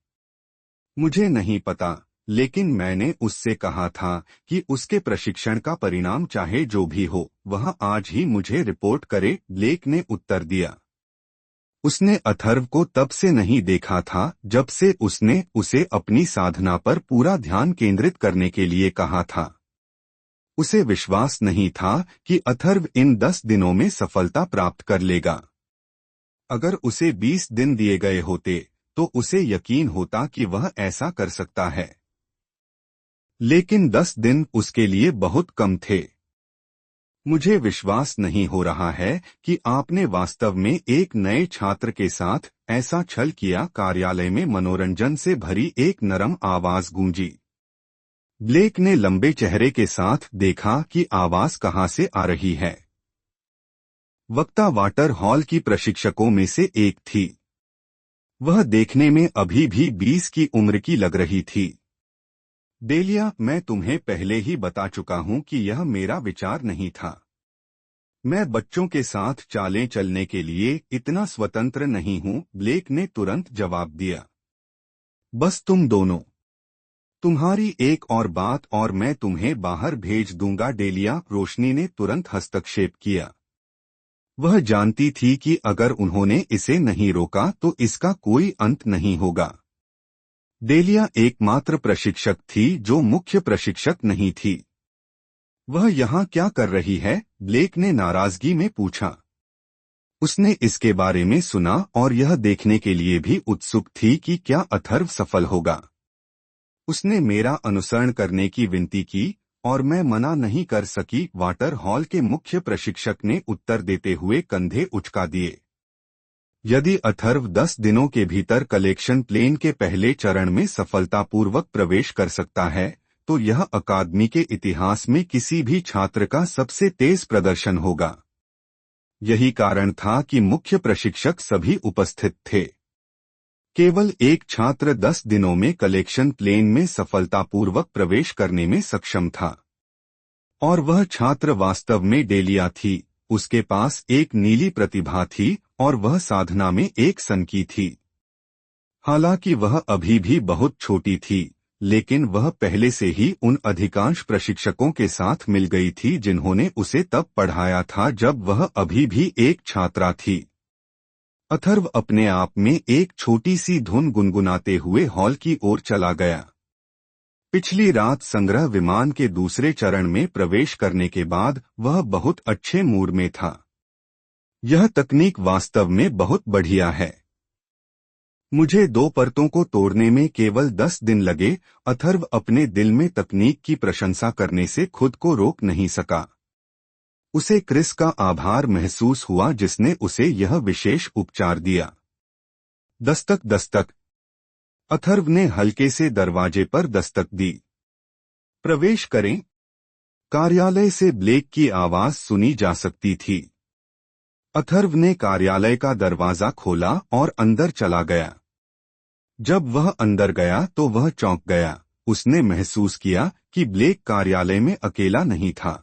मुझे नहीं पता, लेकिन मैंने उससे कहा था कि उसके प्रशिक्षण का परिणाम चाहे जो भी हो, वह आज ही मुझे रिपोर्ट करे, ब्लेक ने उत्तर दिया। उसने अथर्व को तब से नहीं देखा था जब से उसने उसे अपनी साधना पर पूरा ध्यान केंद्रित करने के लिए कहा था। उसे विश्वास नहीं था कि अथर्व इन 10 दिनों में सफलता प्राप्त कर लेगा। अगर उसे 20 दिन दिए गए होते तो उसे यकीन होता कि वह ऐसा कर सकता है, लेकिन 10 दिन उसके लिए बहुत कम थे। मुझे विश्वास नहीं हो रहा है कि आपने वास्तव में एक नए छात्र के साथ ऐसा छल किया। कार्यालय में मनोरंजन से भरी एक नरम आवाज गूंजी। ब्लेक ने लंबे चेहरे के साथ देखा कि आवाज कहां से आ रही है। वक्ता वाटर हॉल की प्रशिक्षकों में से एक थी। वह देखने में अभी भी 20 की उम्र की लग रही थी। डेलिया, मैं तुम्हें पहले ही बता चुका हूं कि यह मेरा विचार नहीं था। मैं बच्चों के साथ चालें चलने के लिए इतना स्वतंत्र नहीं हूं, ब्लेक ने तुरंत जवाब दिया। बस तुम दोनों। तुम्हारी एक और बात और मैं तुम्हें बाहर भेज दूंगा। डेलिया, रोशनी ने तुरंत हस्तक्षेप किया। वह जानती थी कि अगर उन्होंने इसे नहीं रोका तो इसका कोई अंत नहीं होगा। डेलिया एकमात्र प्रशिक्षक थी जो मुख्य प्रशिक्षक नहीं थी। वह यहाँ क्या कर रही है? ब्लेक ने नाराजगी में पूछा। उसने इसके बारे में सुना और यह देखने के लिए भी उत्सुक थी कि क्या अथर्व सफल होगा। उसने मेरा अनुसरण करने की विनती की और मैं मना नहीं कर सकी। वाटर हॉल के मुख्य प्रशिक्षक ने उत्तर देते हुए कंधे उचका दिए। यदि अथर्व 10 दिनों के भीतर कलेक्शन प्लेन के पहले चरण में सफलतापूर्वक प्रवेश कर सकता है तो यह अकादमी के इतिहास में किसी भी छात्र का सबसे तेज प्रदर्शन होगा। यही कारण था कि मुख्य प्रशिक्षक सभी उपस्थित थे। केवल एक छात्र 10 दिनों में कलेक्शन प्लेन में सफलतापूर्वक प्रवेश करने में सक्षम था और वह छात्र वास्तव में डेलिया थी। उसके पास एक नीली प्रतिभा थी और वह साधना में एक सनकी थी। हालांकि वह अभी भी बहुत छोटी थी, लेकिन वह पहले से ही उन अधिकांश प्रशिक्षकों के साथ मिल गई थी जिन्होंने उसे तब पढ़ाया था जब वह अभी भी एक छात्रा थी। अथर्व अपने आप में एक छोटी सी धुन गुनगुनाते हुए हॉल की ओर चला गया। पिछली रात संग्रह विमान के दूसरे चरण में प्रवेश करने के बाद वह बहुत अच्छे मूड में था। यह तकनीक वास्तव में बहुत बढ़िया है। मुझे 2 परतों को तोड़ने में केवल 10 दिन लगे। अथर्व अपने दिल में तकनीक की प्रशंसा करने से खुद को रोक नहीं सका। उसे क्रिस का आभार महसूस हुआ जिसने उसे यह विशेष उपचार दिया। दस्तक दस्तक। अथर्व ने हल्के से दरवाजे पर दस्तक दी। प्रवेश करें। कार्यालय से ब्लेक की आवाज सुनी जा सकती थी। अथर्व ने कार्यालय का दरवाजा खोला और अंदर चला गया। जब वह अंदर गया तो वह चौंक गया। उसने महसूस किया कि ब्लेक कार्यालय में अकेला नहीं था।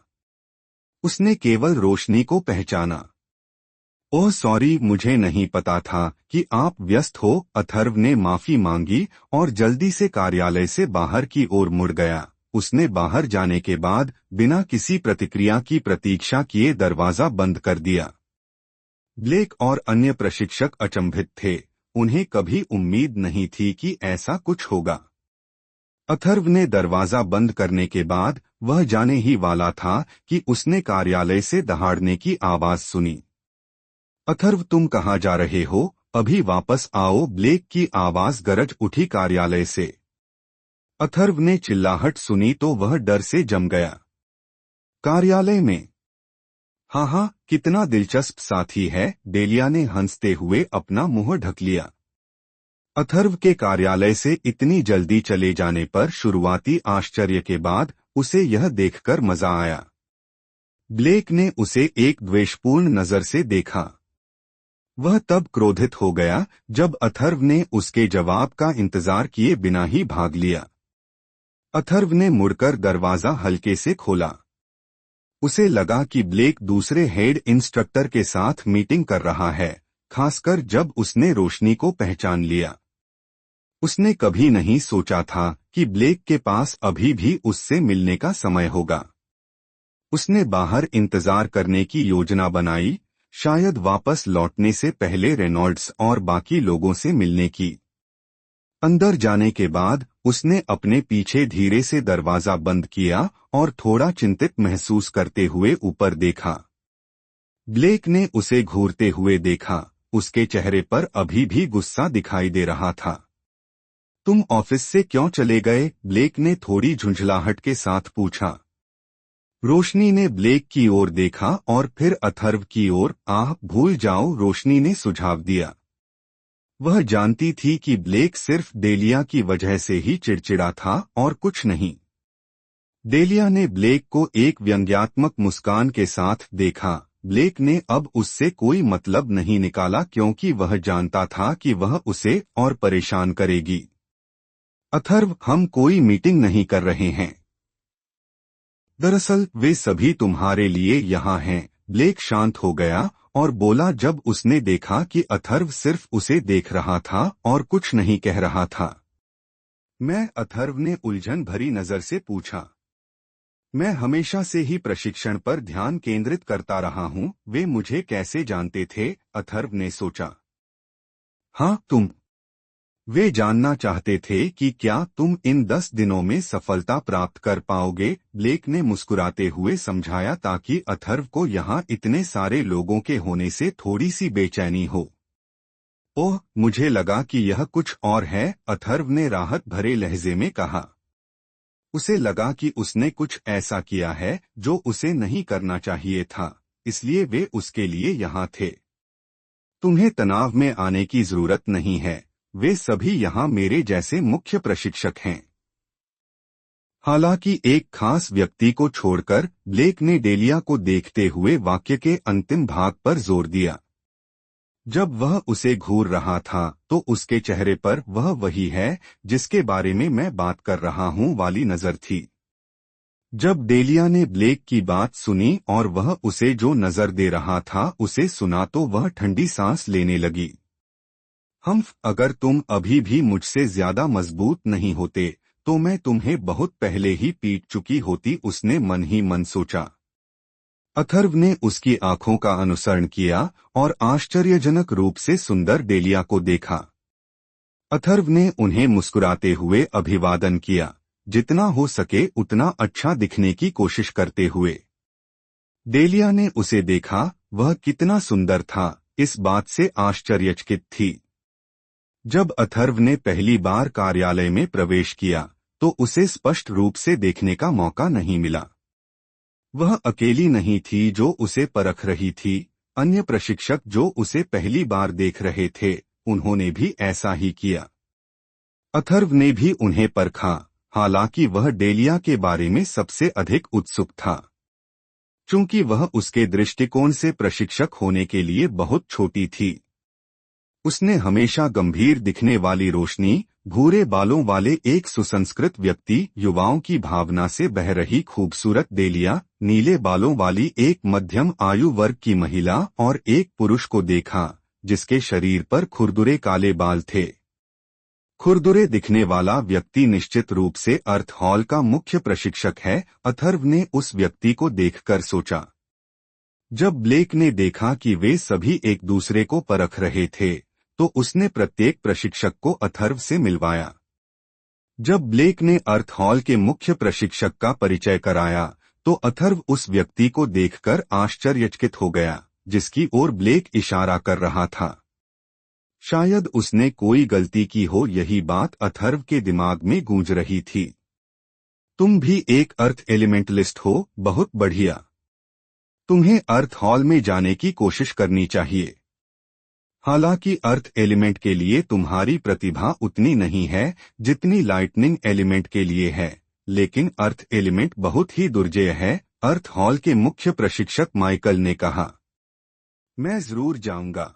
उसने केवल रोशनी को पहचाना। ओह सॉरी, मुझे नहीं पता था कि आप व्यस्त हो। अथर्व ने माफी मांगी और जल्दी से कार्यालय से बाहर की ओर मुड़ गया। उसने बाहर जाने के बाद बिना किसी प्रतिक्रिया की प्रतीक्षा किए दरवाजा बंद कर दिया। ब्लेक और अन्य प्रशिक्षक अचंभित थे। उन्हें कभी उम्मीद नहीं थी कि ऐसा कुछ होगा। अथर्व ने दरवाजा बंद करने के बाद वह जाने ही वाला था कि उसने कार्यालय से दहाड़ने की आवाज सुनी। अथर्व, तुम कहाँ जा रहे हो? अभी वापस आओ। ब्लेक की आवाज गरज उठी कार्यालय से। अथर्व ने चिल्लाहट सुनी तो वह डर से जम गया। कार्यालय में? हाँ, कितना दिलचस्प साथी है। डेलिया ने हंसते हुए अपना मुंह ढक लिया। अथर्व के कार्यालय से इतनी जल्दी चले जाने पर शुरुआती आश्चर्य के बाद उसे यह देखकर मजा आया। ब्लेक ने उसे एक द्वेषपूर्ण नजर से देखा। वह तब क्रोधित हो गया जब अथर्व ने उसके जवाब का इंतजार किए बिना ही भाग लिया। अथर्व ने मुड़कर दरवाजा हल्के से खोला। उसे लगा कि ब्लेक दूसरे हेड इंस्ट्रक्टर के साथ मीटिंग कर रहा है, खासकर जब उसने रोशनी को पहचान लिया। उसने कभी नहीं सोचा था कि ब्लेक के पास अभी भी उससे मिलने का समय होगा। उसने बाहर इंतजार करने की योजना बनाई, शायद वापस लौटने से पहले रेनॉल्ड्स और बाकी लोगों से मिलने की। अंदर जाने के बाद उसने अपने पीछे धीरे से दरवाजा बंद किया और थोड़ा चिंतित महसूस करते हुए ऊपर देखा। ब्लेक ने उसे घूरते हुए देखा। उसके चेहरे पर अभी भी गुस्सा दिखाई दे रहा था। तुम ऑफिस से क्यों चले गए? ब्लेक ने थोड़ी झुंझलाहट के साथ पूछा। रोशनी ने ब्लेक की ओर देखा और फिर अथर्व की ओर। आह, भूल जाओ, रोशनी ने सुझाव दिया। वह जानती थी कि ब्लेक सिर्फ डेलिया की वजह से ही चिड़चिड़ा था और कुछ नहीं। डेलिया ने ब्लेक को एक व्यंग्यात्मक मुस्कान के साथ देखा। ब्लेक ने अब उससे कोई मतलब नहीं निकाला क्योंकि वह जानता था कि वह उसे और परेशान करेगी। अथर्व, हम कोई मीटिंग नहीं कर रहे हैं। दरअसल वे सभी तुम्हारे लिए यहाँ हैं। ब्लेक शांत हो गया और बोला जब उसने देखा कि अथर्व सिर्फ उसे देख रहा था और कुछ नहीं कह रहा था। मैं, अथर्व ने उलझन भरी नजर से पूछा। मैं हमेशा से ही प्रशिक्षण पर ध्यान केंद्रित करता रहा हूँ। वे मुझे कैसे जानते थे? अथर्व ने सोचा। हाँ, तुम। वे जानना चाहते थे कि क्या तुम इन 10 दिनों में सफलता प्राप्त कर पाओगे। ब्लेक ने मुस्कुराते हुए समझाया ताकि अथर्व को यहाँ इतने सारे लोगों के होने से थोड़ी सी बेचैनी हो। ओह, मुझे लगा कि यह कुछ और है, अथर्व ने राहत भरे लहजे में कहा। उसे लगा कि उसने कुछ ऐसा किया है जो उसे नहीं करना चाहिए था, इसलिए वे उसके लिए यहाँ थे। तुम्हें तनाव में आने की जरूरत नहीं है, वे सभी यहाँ मेरे जैसे मुख्य प्रशिक्षक हैं। हालांकि एक खास व्यक्ति को छोड़कर, ब्लेक ने डेलिया को देखते हुए वाक्य के अंतिम भाग पर जोर दिया। जब वह उसे घूर रहा था तो उसके चेहरे पर वह वही है जिसके बारे में मैं बात कर रहा हूँ वाली नजर थी। जब डेलिया ने ब्लेक की बात सुनी और वह उसे जो नजर दे रहा था उसे सुना तो वह ठंडी सांस लेने लगी। हम्फ, अगर तुम अभी भी मुझसे ज्यादा मजबूत नहीं होते तो मैं तुम्हें बहुत पहले ही पीट चुकी होती, उसने मन ही मन सोचा। अथर्व ने उसकी आंखों का अनुसरण किया और आश्चर्यजनक रूप से सुंदर डेलिया को देखा। अथर्व ने उन्हें मुस्कुराते हुए अभिवादन किया, जितना हो सके उतना अच्छा दिखने की कोशिश करते हुए। डेलिया ने उसे देखा, वह कितना सुंदर था, इस बात से आश्चर्यचकित थी। जब अथर्व ने पहली बार कार्यालय में प्रवेश किया तो उसे स्पष्ट रूप से देखने का मौका नहीं मिला। वह अकेली नहीं थी जो उसे परख रही थी। अन्य प्रशिक्षक जो उसे पहली बार देख रहे थे उन्होंने भी ऐसा ही किया। अथर्व ने भी उन्हें परखा, हालांकि वह डेलिया के बारे में सबसे अधिक उत्सुक था। चूंकि वह उसके दृष्टिकोण से प्रशिक्षक होने के लिए बहुत छोटी थी। उसने हमेशा गंभीर दिखने वाली रोशनी, भूरे बालों वाले एक सुसंस्कृत व्यक्ति, युवाओं की भावना से बह रही खूबसूरत डेलिया, नीले बालों वाली एक मध्यम आयु वर्ग की महिला और एक पुरुष को देखा जिसके शरीर पर खुरदुरे काले बाल थे। खुरदुरे दिखने वाला व्यक्ति निश्चित रूप से अर्थ हॉल का मुख्य प्रशिक्षक है, अथर्व ने उस व्यक्ति को देखकर सोचा। जब ब्लेक ने देखा कि वे सभी एक दूसरे को परख रहे थे तो उसने प्रत्येक प्रशिक्षक को अथर्व से मिलवाया। जब ब्लेक ने अर्थ हॉल के मुख्य प्रशिक्षक का परिचय कराया तो अथर्व उस व्यक्ति को देखकर आश्चर्यचकित हो गया जिसकी ओर ब्लेक इशारा कर रहा था। शायद उसने कोई गलती की हो, यही बात अथर्व के दिमाग में गूंज रही थी। तुम भी एक अर्थ एलिमेंटलिस्ट हो, बहुत बढ़िया। तुम्हें अर्थ हॉल में जाने की कोशिश करनी चाहिए। हालांकि अर्थ एलिमेंट के लिए तुम्हारी प्रतिभा उतनी नहीं है जितनी लाइटनिंग एलिमेंट के लिए है, लेकिन अर्थ एलिमेंट बहुत ही दुर्जेय है, अर्थ हॉल के मुख्य प्रशिक्षक माइकल ने कहा। मैं जरूर जाऊंगा।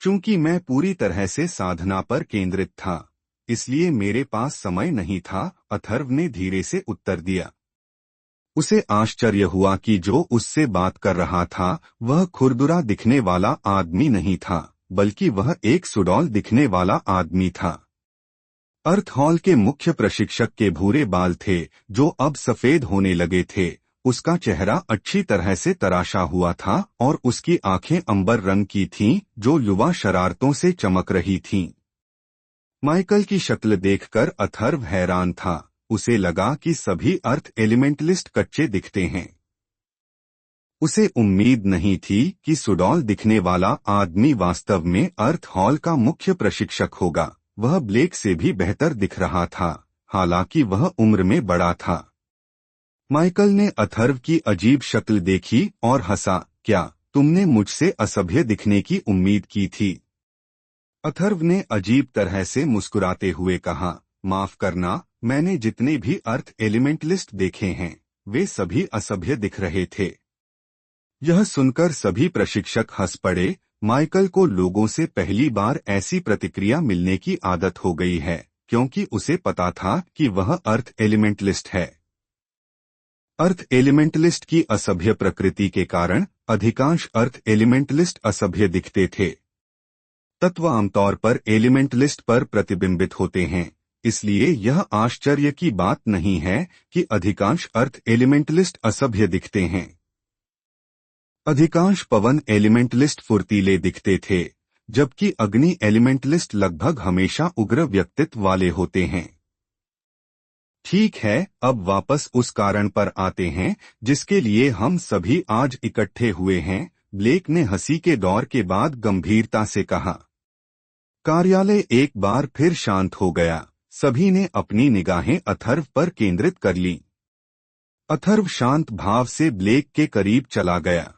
चूंकि मैं पूरी तरह से साधना पर केंद्रित था, इसलिए मेरे पास समय नहीं था, अथर्व ने धीरे से उत्तर दिया। उसे आश्चर्य हुआ कि जो उससे बात कर रहा था वह खुरदुरा दिखने वाला आदमी नहीं था, बल्कि वह एक सुडौल दिखने वाला आदमी था। अर्थ हॉल के मुख्य प्रशिक्षक के भूरे बाल थे जो अब सफेद होने लगे थे। उसका चेहरा अच्छी तरह से तराशा हुआ था और उसकी आंखें अंबर रंग की थीं जो युवा शरारतों से चमक रही थीं। माइकल की शक्ल देखकर अथर्व हैरान था। उसे लगा कि सभी अर्थ एलिमेंटलिस्ट कच्चे दिखते हैं। उसे उम्मीद नहीं थी कि सुडौल दिखने वाला आदमी वास्तव में अर्थ हॉल का मुख्य प्रशिक्षक होगा। वह ब्लेक से भी बेहतर दिख रहा था, हालांकि वह उम्र में बड़ा था। माइकल ने अथर्व की अजीब शक्ल देखी और हंसा। क्या तुमने मुझसे असभ्य दिखने की उम्मीद की थी? अथर्व ने अजीब तरह से मुस्कुराते हुए कहा, माफ करना, मैंने जितने भी अर्थ एलिमेंटलिस्ट देखे हैं वे सभी असभ्य दिख रहे थे। यह सुनकर सभी प्रशिक्षक हंस पड़े। माइकल को लोगों से पहली बार ऐसी प्रतिक्रिया मिलने की आदत हो गई है, क्योंकि उसे पता था कि वह अर्थ एलिमेंटलिस्ट है। अर्थ एलिमेंटलिस्ट की असभ्य प्रकृति के कारण अधिकांश अर्थ एलिमेंटलिस्ट असभ्य दिखते थे। तत्व आमतौर पर एलिमेंटलिस्ट पर प्रतिबिंबित होते हैं, इसलिए यह आश्चर्य की बात नहीं है कि अधिकांश अर्थ एलिमेंटलिस्ट असभ्य दिखते हैं। अधिकांश पवन एलिमेंटलिस्ट फुर्तीले दिखते थे, जबकि अग्नि एलिमेंटलिस्ट लगभग हमेशा उग्र व्यक्तित्व वाले होते हैं। ठीक है, अब वापस उस कारण पर आते हैं जिसके लिए हम सभी आज इकट्ठे हुए हैं, ब्लेक ने हंसी के दौर के बाद गंभीरता से कहा। कार्यालय एक बार फिर शांत हो गया। सभी ने अपनी निगाहें अथर्व पर केंद्रित कर लीं। अथर्व शांत भाव से ब्लेक के करीब चला गया।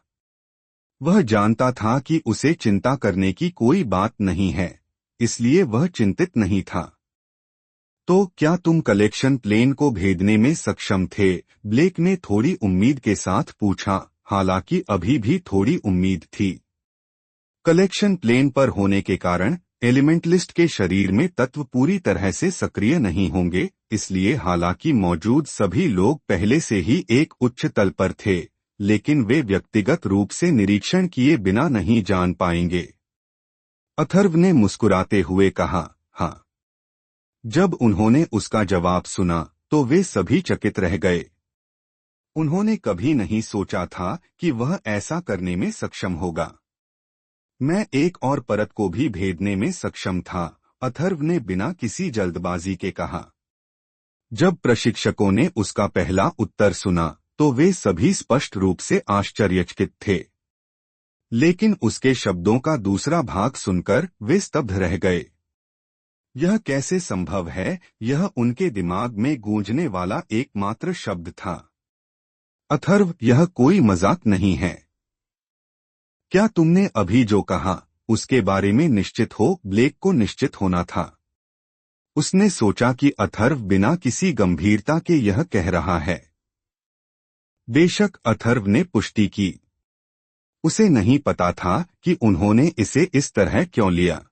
वह जानता था कि उसे चिंता करने की कोई बात नहीं है, इसलिए वह चिंतित नहीं था। तो क्या तुम कलेक्शन प्लेन को भेजने में सक्षम थे? ब्लेक ने थोड़ी उम्मीद के साथ पूछा, हालांकि अभी भी थोड़ी उम्मीद थी। कलेक्शन प्लेन पर होने के कारण एलिमेंटलिस्ट के शरीर में तत्व पूरी तरह से सक्रिय नहीं होंगे, इसलिए हालांकि मौजूद सभी लोग पहले से ही एक उच्च तल पर थे, लेकिन वे व्यक्तिगत रूप से निरीक्षण किए बिना नहीं जान पाएंगे। अथर्व ने मुस्कुराते हुए कहा, हाँ। जब उन्होंने उसका जवाब सुना तो वे सभी चकित रह गए। उन्होंने कभी नहीं सोचा था कि वह ऐसा करने में सक्षम होगा। मैं एक और परत को भी भेदने में सक्षम था, अथर्व ने बिना किसी जल्दबाजी के कहा। जब प्रशिक्षकों ने उसका पहला उत्तर सुना तो वे सभी स्पष्ट रूप से आश्चर्यचकित थे, लेकिन उसके शब्दों का दूसरा भाग सुनकर वे स्तब्ध रह गए। यह कैसे संभव है? यह उनके दिमाग में गूंजने वाला एकमात्र शब्द था। अथर्व, यह कोई मजाक नहीं है। क्या तुमने अभी जो कहा उसके बारे में निश्चित हो? ब्लेक को निश्चित होना था। उसने सोचा कि अथर्व बिना किसी गंभीरता के यह कह रहा है। बेशक, अथर्व ने पुष्टि की। उसे नहीं पता था कि उन्होंने इसे इस तरह क्यों लिया।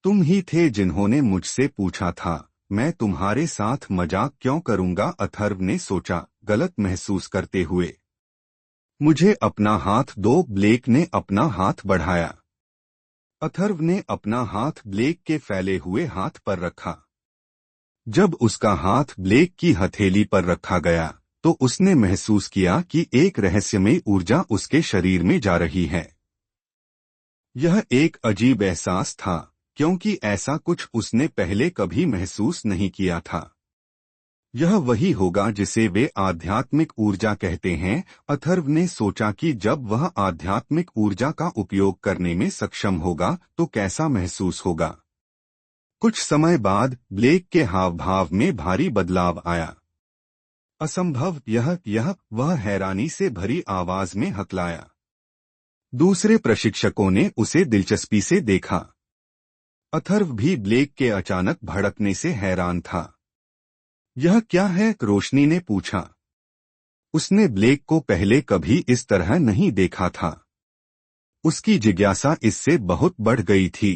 तुम ही थे जिन्होंने मुझसे पूछा था, मैं तुम्हारे साथ मजाक क्यों करूंगा? अथर्व ने सोचा, गलत महसूस करते हुए। मुझे अपना हाथ दो। ब्लेक ने अपना हाथ बढ़ाया। अथर्व ने अपना हाथ ब्लेक के फैले हुए हाथ पर रखा। जब उसका हाथ ब्लेक की हथेली पर रखा गया तो उसने महसूस किया कि एक रहस्यमयी ऊर्जा उसके शरीर में जा रही है। यह एक अजीब एहसास था, क्योंकि ऐसा कुछ उसने पहले कभी महसूस नहीं किया था। यह वही होगा जिसे वे आध्यात्मिक ऊर्जा कहते हैं। अथर्व ने सोचा कि जब वह आध्यात्मिक ऊर्जा का उपयोग करने में सक्षम होगा तो कैसा महसूस होगा। कुछ समय बाद ब्लेक के हाव भाव में भारी बदलाव आया। असंभव, वह हैरानी से भरी आवाज में हकलाया। दूसरे प्रशिक्षकों ने उसे दिलचस्पी से देखा। अथर्व भी ब्लेक के अचानक भड़कने से हैरान था। यह क्या है? रोशनी ने पूछा। उसने ब्लेक को पहले कभी इस तरह नहीं देखा था। उसकी जिज्ञासा इससे बहुत बढ़ गई थी।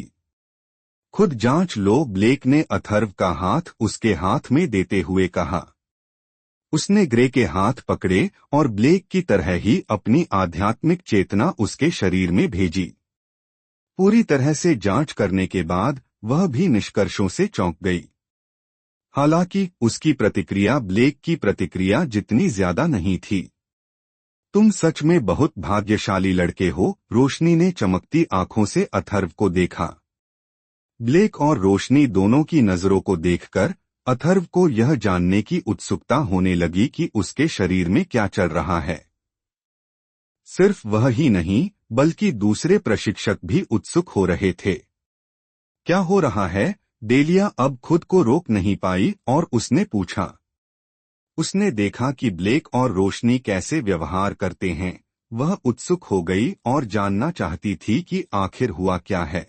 खुद जांच लो। ब्लेक ने अथर्व का हाथ उसके हाथ में देते हुए कहा। उसने ग्रे के हाथ पकड़े और ब्लेक की तरह ही अपनी आध्यात्मिक चेतना उसके शरीर में भेजी। पूरी तरह से जांच करने के बाद वह भी निष्कर्षों से चौंक गई। हालांकि उसकी प्रतिक्रिया ब्लेक की प्रतिक्रिया जितनी ज्यादा नहीं थी। तुम सच में बहुत भाग्यशाली लड़के हो। रोशनी ने चमकती आंखों से अथर्व को देखा। ब्लेक और रोशनी दोनों की नजरों को देखकर अथर्व को यह जानने की उत्सुकता होने लगी कि उसके शरीर में क्या चल रहा है। सिर्फ वह ही नहीं, बल्कि दूसरे प्रशिक्षक भी उत्सुक हो रहे थे। क्या हो रहा है? डेलिया अब खुद को रोक नहीं पाई और उसने पूछा। उसने देखा कि ब्लेक और रोशनी कैसे व्यवहार करते हैं। वह उत्सुक हो गई और जानना चाहती थी कि आखिर हुआ क्या है।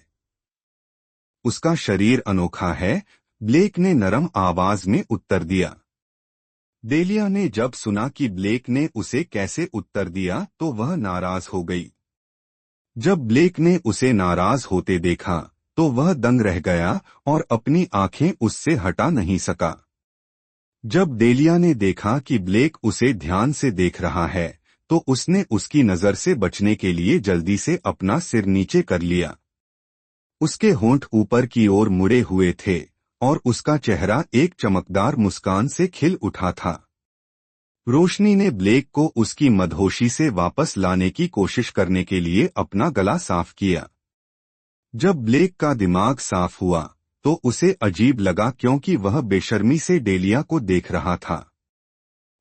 उसका शरीर अनोखा है, ब्लेक ने नरम आवाज में उत्तर दिया। डेलिया ने जब सुना कि ब्लेक ने उसे कैसे उत्तर दिया तो वह नाराज हो गई। जब ब्लेक ने उसे नाराज होते देखा तो वह दंग रह गया और अपनी आंखें उससे हटा नहीं सका। जब डेलिया ने देखा कि ब्लेक उसे ध्यान से देख रहा है तो उसने उसकी नजर से बचने के लिए जल्दी से अपना सिर नीचे कर लिया। उसके होंठ ऊपर की ओर मुड़े हुए थे और उसका चेहरा एक चमकदार मुस्कान से खिल उठा था। रोशनी ने ब्लेक को उसकी मदहोशी से वापस लाने की कोशिश करने के लिए अपना गला साफ किया। जब ब्लेक का दिमाग साफ हुआ तो उसे अजीब लगा क्योंकि वह बेशर्मी से डेलिया को देख रहा था।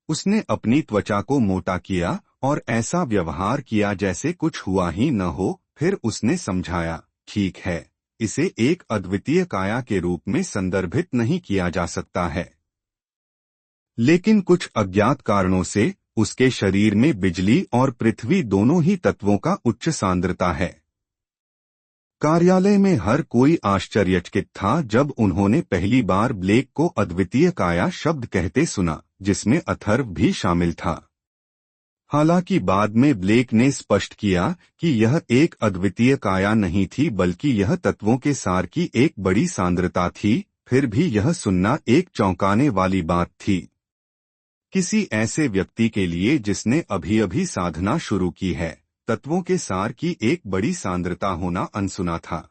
उसने अपनी त्वचा को मोटा किया और ऐसा व्यवहार किया जैसे कुछ हुआ ही न हो। फिर उसने समझाया, ठीक है, इसे एक अद्वितीय काया के रूप में संदर्भित नहीं किया जा सकता है, लेकिन कुछ अज्ञात कारणों से उसके शरीर में बिजली और पृथ्वी दोनों ही तत्वों का उच्च सांद्रता है। कार्यालय में हर कोई आश्चर्यचकित था जब उन्होंने पहली बार ब्लेक को अद्वितीय काया शब्द कहते सुना, जिसमें अथर्व भी शामिल था। हालांकि बाद में ब्लेक ने स्पष्ट किया कि यह एक अद्वितीय काया नहीं थी बल्कि यह तत्वों के सार की एक बड़ी सांद्रता थी। फिर भी यह सुनना एक चौंकाने वाली बात थी। किसी ऐसे व्यक्ति के लिए जिसने अभी अभी साधना शुरू की है, तत्वों के सार की एक बड़ी सांद्रता होना अनसुना था।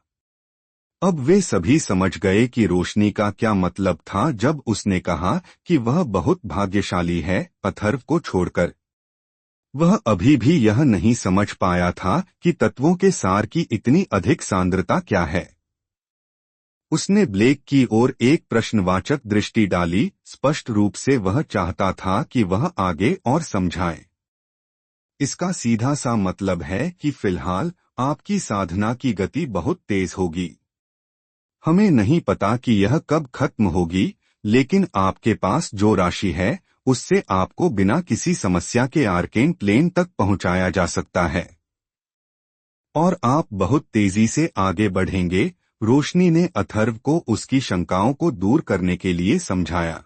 अब वे सभी समझ गए कि रोशनी का क्या मतलब था जब उसने कहा कि वह बहुत भाग्यशाली है, अथर्व को छोड़कर। वह अभी भी यह नहीं समझ पाया था कि तत्वों के सार की इतनी अधिक सांद्रता क्या है। उसने ब्लेक की ओर एक प्रश्नवाचक दृष्टि डाली। स्पष्ट रूप से वह चाहता था कि वह आगे और समझाए। इसका सीधा सा मतलब है कि फिलहाल आपकी साधना की गति बहुत तेज होगी। हमें नहीं पता कि यह कब खत्म होगी, लेकिन आपके पास जो राशि है उससे आपको बिना किसी समस्या के आर्केन प्लेन तक पहुंचाया जा सकता है और आप बहुत तेजी से आगे बढ़ेंगे। रोशनी ने अथर्व को उसकी शंकाओं को दूर करने के लिए समझाया।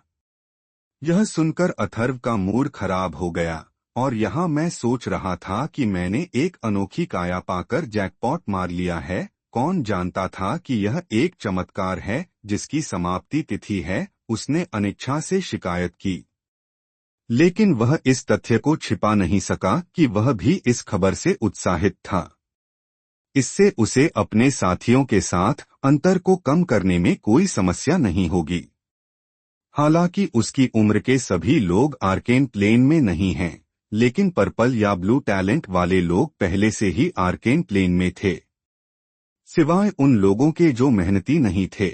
यह सुनकर अथर्व का मूड खराब हो गया और यहाँ मैं सोच रहा था कि मैंने एक अनोखी काया पाकर जैकपॉट मार लिया है। कौन जानता था कि यह एक चमत्कार है जिसकी समाप्ति तिथि है। उसने अनिच्छा से शिकायत की, लेकिन वह इस तथ्य को छिपा नहीं सका कि वह भी इस खबर से उत्साहित था। इससे उसे अपने साथियों के साथ अंतर को कम करने में कोई समस्या नहीं होगी। हालांकि उसकी उम्र के सभी लोग आर्केन प्लेन में नहीं हैं, लेकिन पर्पल या ब्लू टैलेंट वाले लोग पहले से ही आर्केन प्लेन में थे, सिवाय उन लोगों के जो मेहनती नहीं थे।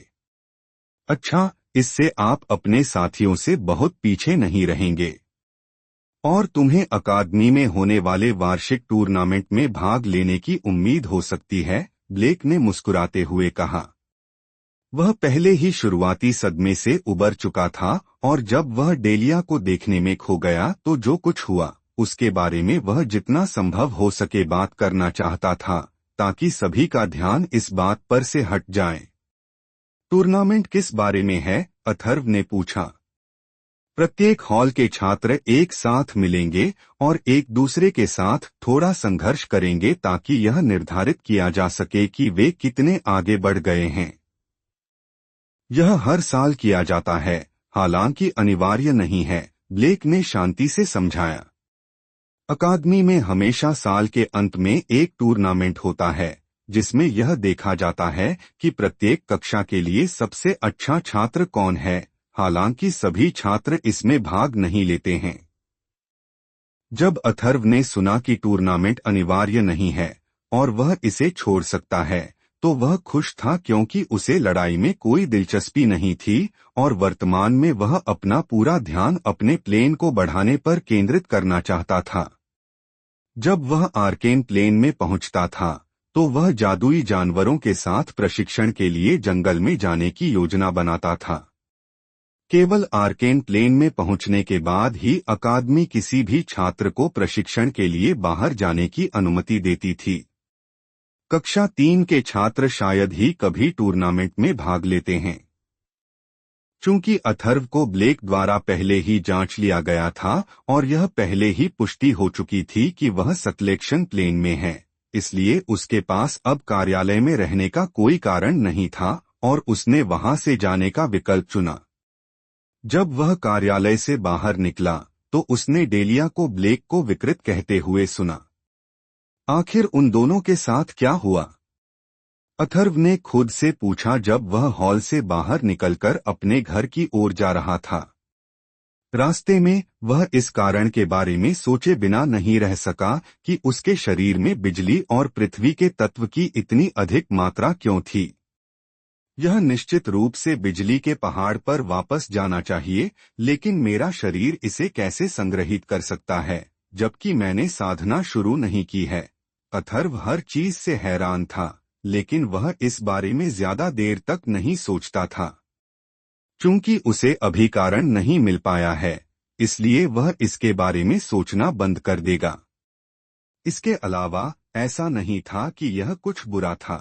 अच्छा, इससे आप अपने साथियों से बहुत पीछे नहीं रहेंगे और तुम्हें अकादमी में होने वाले वार्षिक टूर्नामेंट में भाग लेने की उम्मीद हो सकती है, ब्लेक ने मुस्कुराते हुए कहा। वह पहले ही शुरुआती सदमे से उबर चुका था और जब वह डेलिया को देखने में खो गया तो जो कुछ हुआ उसके बारे में वह जितना संभव हो सके बात करना चाहता था, ताकि सभी का ध्यान इस बात पर से हट जाए। टूर्नामेंट किस बारे में है? अथर्व ने पूछा। प्रत्येक हॉल के छात्र एक साथ मिलेंगे और एक दूसरे के साथ थोड़ा संघर्ष करेंगे ताकि यह निर्धारित किया जा सके कि वे कितने आगे बढ़ गए हैं। यह हर साल किया जाता है, हालांकि अनिवार्य नहीं है, ब्लेक ने शांति से समझाया। अकादमी में हमेशा साल के अंत में एक टूर्नामेंट होता है जिसमें यह देखा जाता है कि प्रत्येक कक्षा के लिए सबसे अच्छा छात्र कौन है। हालांकि सभी छात्र इसमें भाग नहीं लेते हैं। जब अथर्व ने सुना कि टूर्नामेंट अनिवार्य नहीं है और वह इसे छोड़ सकता है तो वह खुश था, क्योंकि उसे लड़ाई में कोई दिलचस्पी नहीं थी और वर्तमान में वह अपना पूरा ध्यान अपने प्लेन को बढ़ाने पर केंद्रित करना चाहता था। जब वह आर्केन प्लेन में पहुंचता था तो वह जादुई जानवरों के साथ प्रशिक्षण के लिए जंगल में जाने की योजना बनाता था। केवल आर्केन प्लेन में पहुंचने के बाद ही अकादमी किसी भी छात्र को प्रशिक्षण के लिए बाहर जाने की अनुमति देती थी। कक्षा 3 के छात्र शायद ही कभी टूर्नामेंट में भाग लेते हैं। चूंकि अथर्व को ब्लेक द्वारा पहले ही जांच लिया गया था और यह पहले ही पुष्टि हो चुकी थी कि वह सिलेक्शन प्लेन में है, इसलिए उसके पास अब कार्यालय में रहने का कोई कारण नहीं था और उसने वहां से जाने का विकल्प चुना। जब वह कार्यालय से बाहर निकला तो उसने डेलिया को ब्लेक को विकृत कहते हुए सुना। आखिर उन दोनों के साथ क्या हुआ? अथर्व ने खुद से पूछा जब वह हॉल से बाहर निकलकर अपने घर की ओर जा रहा था। रास्ते में वह इस कारण के बारे में सोचे बिना नहीं रह सका कि उसके शरीर में बिजली और पृथ्वी के तत्व की इतनी अधिक मात्रा क्यों थी। यह निश्चित रूप से बिजली के पहाड़ पर वापस जाना चाहिए, लेकिन मेरा शरीर इसे कैसे संग्रहित कर सकता है जबकि मैंने साधना शुरू नहीं की है। अथर्व हर चीज से हैरान था, लेकिन वह इस बारे में ज्यादा देर तक नहीं सोचता था। चूंकि उसे अभी कारण नहीं मिल पाया है, इसलिए वह इसके बारे में सोचना बंद कर देगा। इसके अलावा ऐसा नहीं था कि यह कुछ बुरा था।